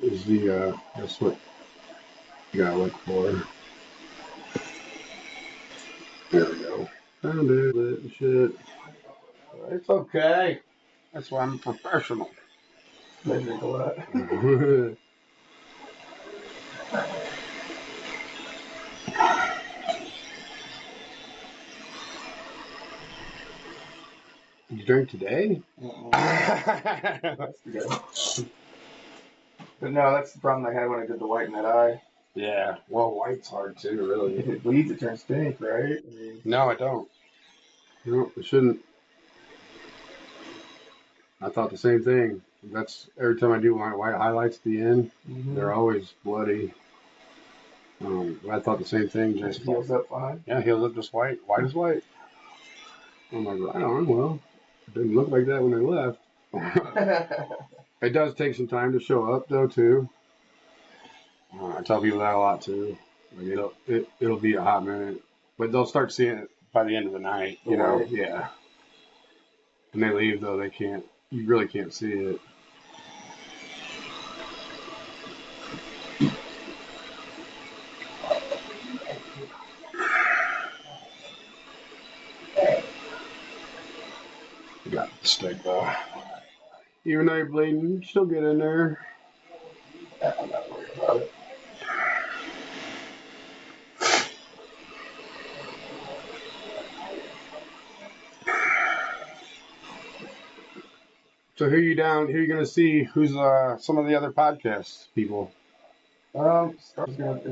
Is that's what you gotta look for. There we go. Found it. Shit. It's okay. That's why I'm a professional. I drink a lot. You drink today? That's good. But no, that's the problem I had when I did the white in that eye. Yeah. Well, white's hard too, really. If it bleeds, it turns pink, right? I mean, no, I don't. No, it shouldn't. I thought the same thing. That's every time I do my white highlights at the end, they're always bloody. I thought the same thing. Just heals up fine. Yeah, heals up just white as white. I'm like, right on. Well, it didn't look like that when I left. It does take some time to show up, though, too. I tell people that a lot too. Like it'll be a hot minute, but they'll start seeing it by the end of the night. You know, yeah. When they leave, though, they can't. You really can't see it. You got the stick though. Even though you're bleeding, you can still get in there. I'm not worried about it. So who are you gonna see? Who's some of the other podcast people? It's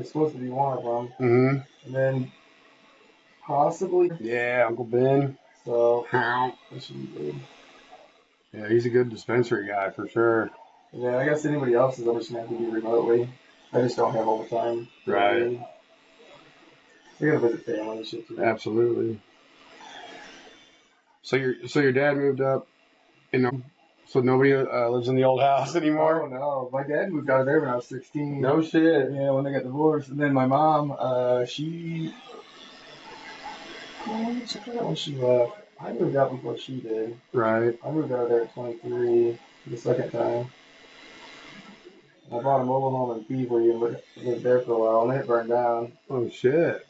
supposed to be one of them. Mm-hmm. And then possibly. Yeah, Uncle Ben. So that should be good. Yeah, he's a good dispensary guy for sure. Yeah, I guess anybody else is just gonna have to do remotely. I just don't have all the time. Right. We gotta visit family and shit too. Absolutely. So your dad moved up, so nobody lives in the old house anymore? Oh no, my dad moved out of there when I was 16. No shit. Yeah, when they got divorced, and then my mom, she forgot when she left. I moved out before she did. Right. I moved out of there at 23 for the second time. I bought a mobile home in Beaver and lived there for a while, and then it burned down. Oh shit.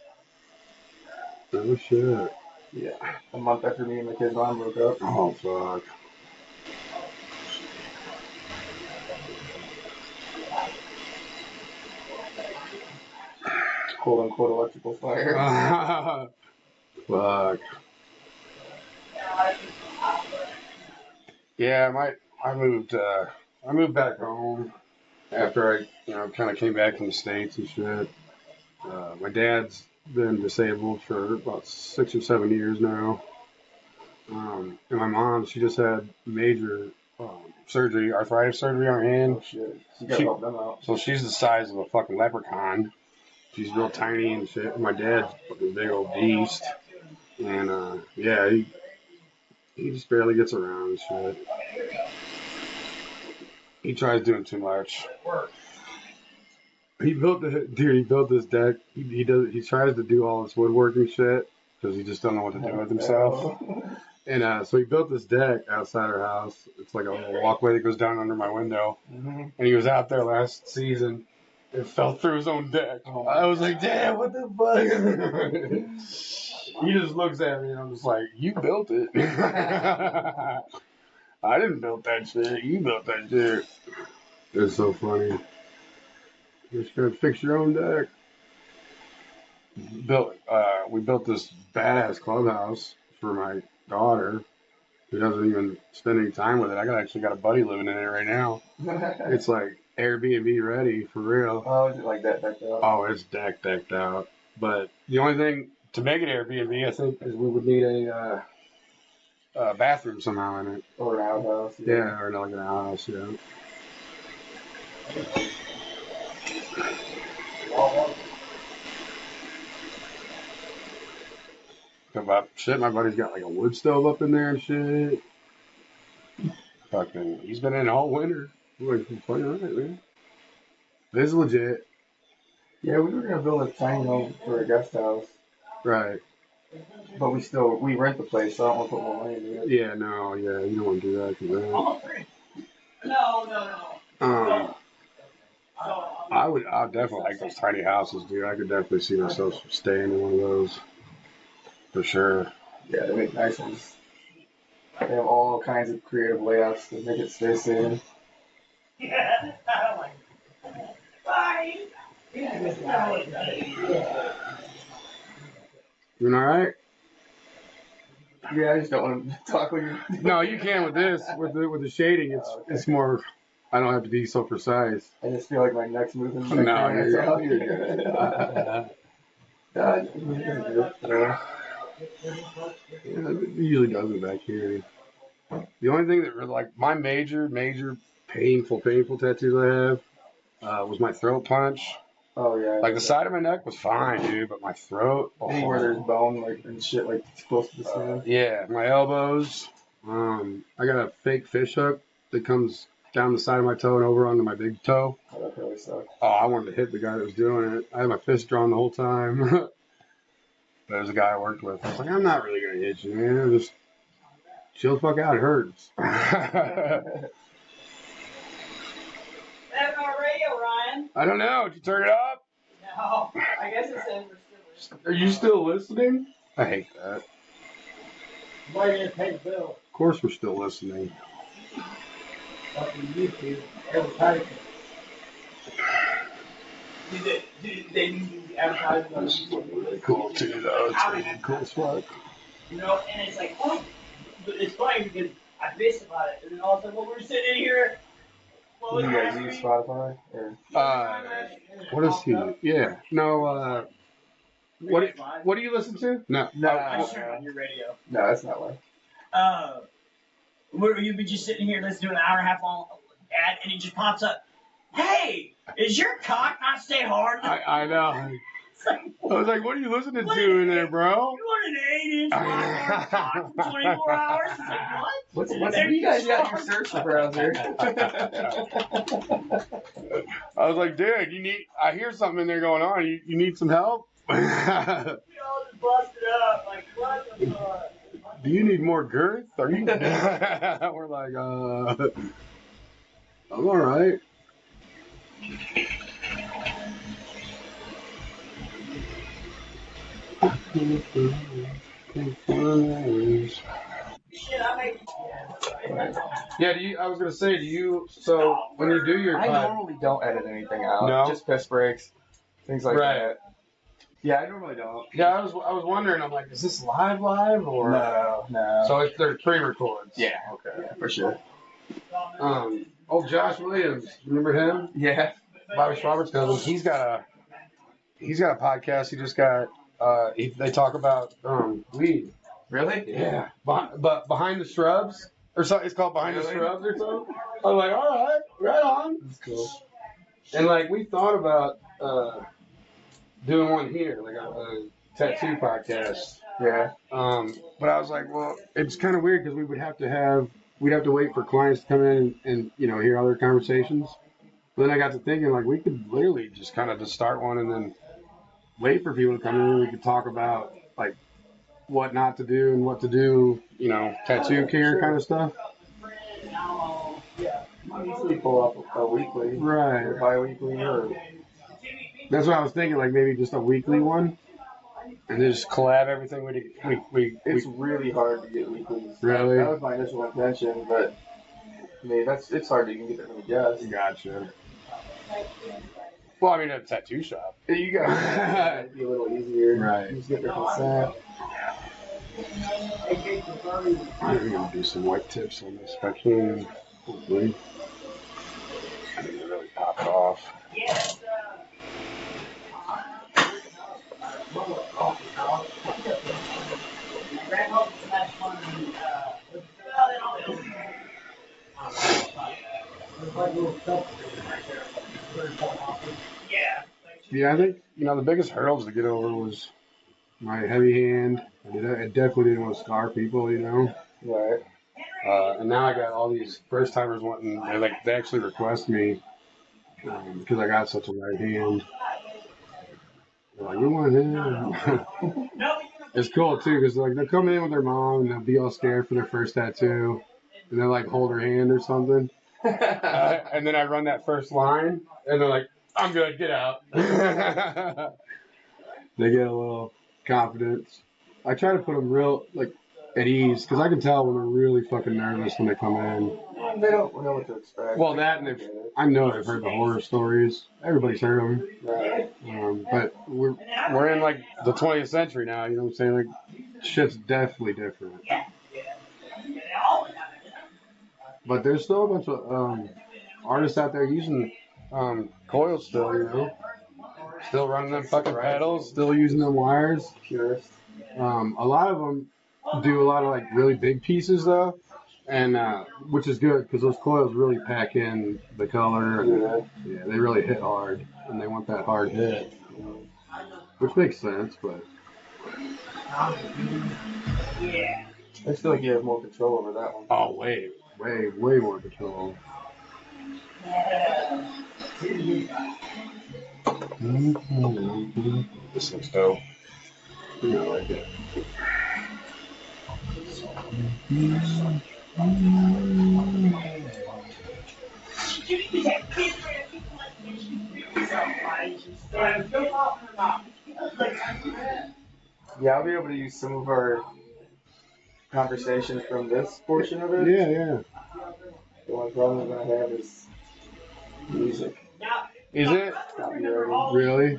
Oh shit. Yeah, a month after me and my kid's mom broke up. Oh fuck. Quote unquote electrical fire. Fuck. Yeah, I moved back home after I kind of came back from the States and shit. My dad's been disabled for about 6 or 7 years now. And my mom, she just had major surgery, arthritis surgery on her hand. Oh shit. You gotta help them out. So she's the size of a fucking leprechaun. She's real tiny and shit. And my dad's a fucking big old beast. And yeah, he just barely gets around and shit. He tries doing too much. He built this deck. He tries to do all this woodworking shit, because he just don't know what to do with himself. And so he built this deck outside our house. It's like a little walkway that goes down under my window. Mhm. And he was out there last season. It fell through his own deck. I was like, damn, what the fuck? He just looks at me and I'm just like, you built it. I didn't build that shit. You built that shit. It's so funny. You just gotta fix your own deck. We built this badass clubhouse for my daughter who doesn't even spend any time with it. I actually got a buddy living in it right now. It's like Airbnb ready for real. Oh, is it like that decked out? Oh, it's decked out. But the only thing to make it Airbnb, I think, is we would need a bathroom somehow in it. Or an outhouse. Yeah, or like an outhouse, yeah. About shit, my buddy's got like a wood stove up in there and shit. Fucking, he's been in all winter. We're like, fucking right, man. This is legit. Yeah, we were gonna build a tiny home for a guest house, Right. but we rent the place, so I don't want to put more money into it. Yeah, no, yeah, you don't want to do that. 'Cause that. Almost three. No. I'd definitely like those tiny houses, dude. I could definitely see myself staying in one of those. For sure. Yeah, they make nice ones. They have all kinds of creative layouts to make it stay safe. Yeah. I'm like, bye. You alright? Yeah, I just don't want to talk with you. No, you can with this. With the shading, it's more. I don't have to be so precise. I just feel like my neck's moving. No, you're good. It usually doesn't back here. The only thing that really, like, my major painful tattoos I have was my throat punch. Oh yeah. Like the side of my neck was fine, dude, but my throat. Anywhere there's bone, like and shit, like close to the skin. Yeah, my elbows. I got a fake fish hook that comes down the side of my toe and over onto my big toe. Oh, that really sucks. Oh, I wanted to hit the guy that was doing it. I had my fist drawn the whole time. There was a guy I worked with. I was like, I'm not really gonna hit you, man. Just chill the fuck out. It hurts. That on radio, Ryan? I don't know. Did you turn it up? No. I guess it says we're still. Are you still listening? I hate that. Why didn't pay the bill? Of course we're still listening. Fucking YouTube. Advertising. They need the advertising on YouTube. Really cool too, though. It's really cool as fuck. You know, and it's like, oh, but it's funny because I bitched about it, and then all of a sudden, when we're sitting in here, Do you guys use Spotify? Or? What is he? Yeah. No. What do you listen to? No. No, I just turned on your radio. no, that's not why. You've been just sitting here listening to an hour and a half long ad, and it just pops up. Hey, is your cock not stay hard? I know. It's like, I was like, what are you listening to in there, bro? you want an 8-inch wide cock for 24 hours? It's like, what? What do you guys got in your search browser? I was like, dude, I hear something in there going on. You need some help? We all just busted up. Like, what the fuck? Do you need more girth? Are you? We're like, I'm all right. Shit, I make. Yeah, I was gonna say, so when you do your I pod, normally don't edit anything out. No? Just piss breaks, things like Right. that. Yeah, I normally don't. yeah, I was wondering, I'm like, is this live or? No. So they're pre-records. Yeah, okay, for sure. Old Josh Williams, remember him? Yeah. Bobby Schwarber's cousin. He's got a podcast. He just got. They talk about weed. Really? Yeah, but behind the shrubs or something. It's called Behind the Really? Shrubs or something. I was like, all right on. That's cool. And like we thought about doing one here, like a tattoo podcast. Yeah. But I was like, well, it's kind of weird because we'd have to wait for clients to come in and hear other conversations. But then I got to thinking, like, we could literally just kind of just start one and then wait for people to come in and we could talk about, like, what not to do and what to do, you know, tattoo care Sure. kind of stuff. I usually pull up a weekly, Right. or bi-weekly, or That's what I was thinking, like maybe just a weekly one, and then just collab everything. it's really hard to get weeklies. Really? That was my initial intention, but I mean, it's hard to even get that many guests. Gotcha. Well, I mean, at a tattoo shop. You got it'd be a little easier. Right. You just get their consent. I'm gonna do some white tips on this if I can. Hopefully. I need to really pop it off. Yeah, I think, you know, the biggest hurdles to get over was my heavy hand. I definitely didn't want to scar people, you know. Right. And now I got all these first timers wanting, they actually request me because I got such a right hand. They're like, you want him? It's cool too because like they'll come in with their mom and they'll be all scared for their first tattoo, and they'll like hold her hand or something. And then I run that first line, and they're like, I'm good, get out. They get a little confidence. I try to put them real, like, at ease, because I can tell when they're really fucking nervous when they come in. They don't know what to expect. Well, that, and I know they've heard the horror stories. Everybody's heard them. Right. But we're in, like, the 20th century now, you know what I'm saying? Like, shit's definitely different. But there's still a bunch of artists out there using coils still, you know? Still running them fucking pedals, still using them wires. Purist. A lot of them do a lot of like really big pieces though, and which is good because those coils really pack in the color. And, yeah, they really hit hard, and they want that hard hit, which makes sense. But I feel like you have more control over that one. oh, way more control. This looks dope. Yeah, I like it. Yeah, I'll be able to use some of our conversations from this portion of it. Yeah. The one problem I'm gonna have is music. Is it? Really?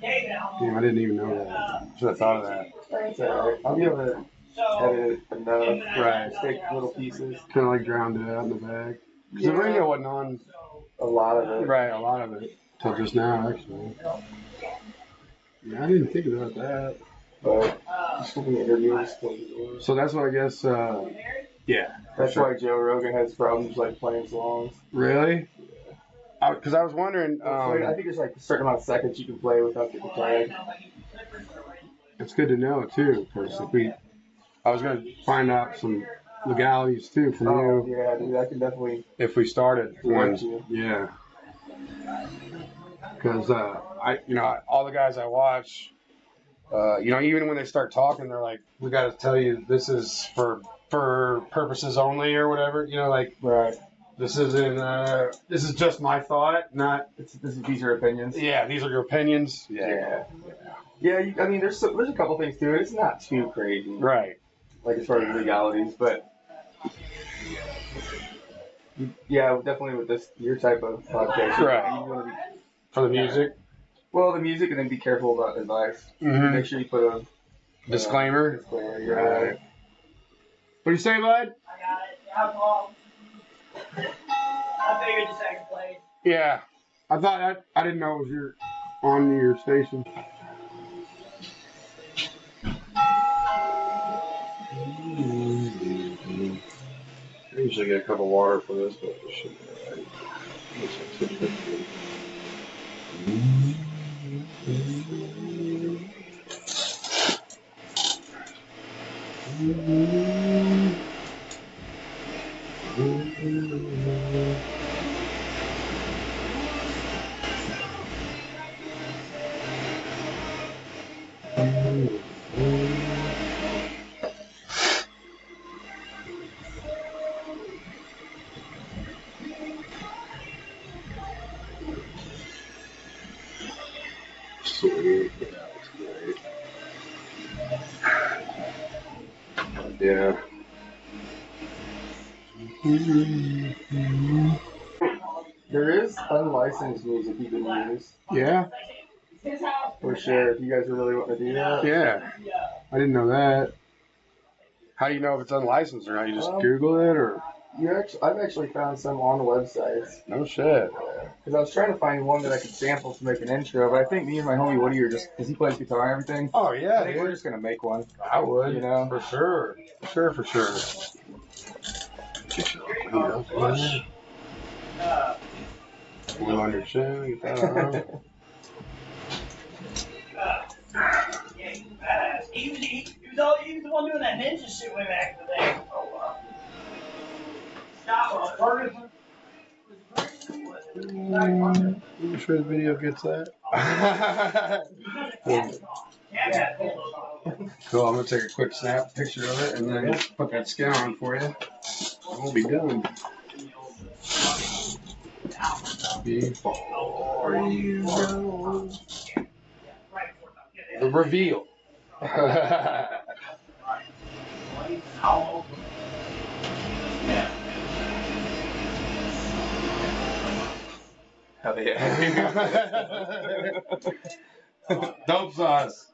Damn, I didn't even know that. Should have thought of that. It's alright. I'll be able to edit it enough. Right. Just take little pieces. Kind of like drowned it out in the bag. Because the radio wasn't on. A lot of it. Right, a lot of it. Till just now, actually. Yeah, I didn't think about that. But just looking at interviews. So that's what I guess, yeah. That's why Joe Rogan has problems like playing songs. Really? Because I was wondering. I think there's like a certain amount of seconds you can play without getting tagged. It's good to know too, because I was going to find out some legalities too from you. Yeah, dude, I can definitely. If we started direct you. Yeah. Because all the guys I watch, even when they start talking, they're like, "We got to tell you this is for purposes only or whatever." You know, like Right. this isn't. This is just my thought, not. These are opinions. Yeah, these are your opinions. Yeah. I mean, there's a couple things to it. It's not too crazy. Right. Like as far as legalities, but yeah, definitely with your type of podcast. Right. You want to be For the music. Well, the music, and then be careful about advice. Mm-hmm. Make sure you put a disclaimer. Disclaimer. Right. What do you say, bud? I got it. Alcohol. I figured the second place. Yeah. I thought I didn't know it was on your station. I usually get a cup of water for this, but it should be alright. Sweet. Yeah. There is unlicensed music you can use. Yeah. For sure, if you guys are really wanting to do that. Yeah. I didn't know that. How do you know if it's unlicensed or not? You just Google it or? I've actually found some on websites. No shit. Because I was trying to find one that I could sample to make an intro, but I think me and my homie Woody are just, because he plays guitar and everything. Oh yeah, I think we're just gonna make one. I would. You know? For sure. For sure. One on your chin, get that on. He was the one doing that ninja shit way back in the day. Stop, Ferguson. I'm sure the video gets that. Cool, I'm gonna take a quick snap picture of it and then put that skin on for you. We'll be done. Before you know the reveal. Hell yeah. Dope sauce.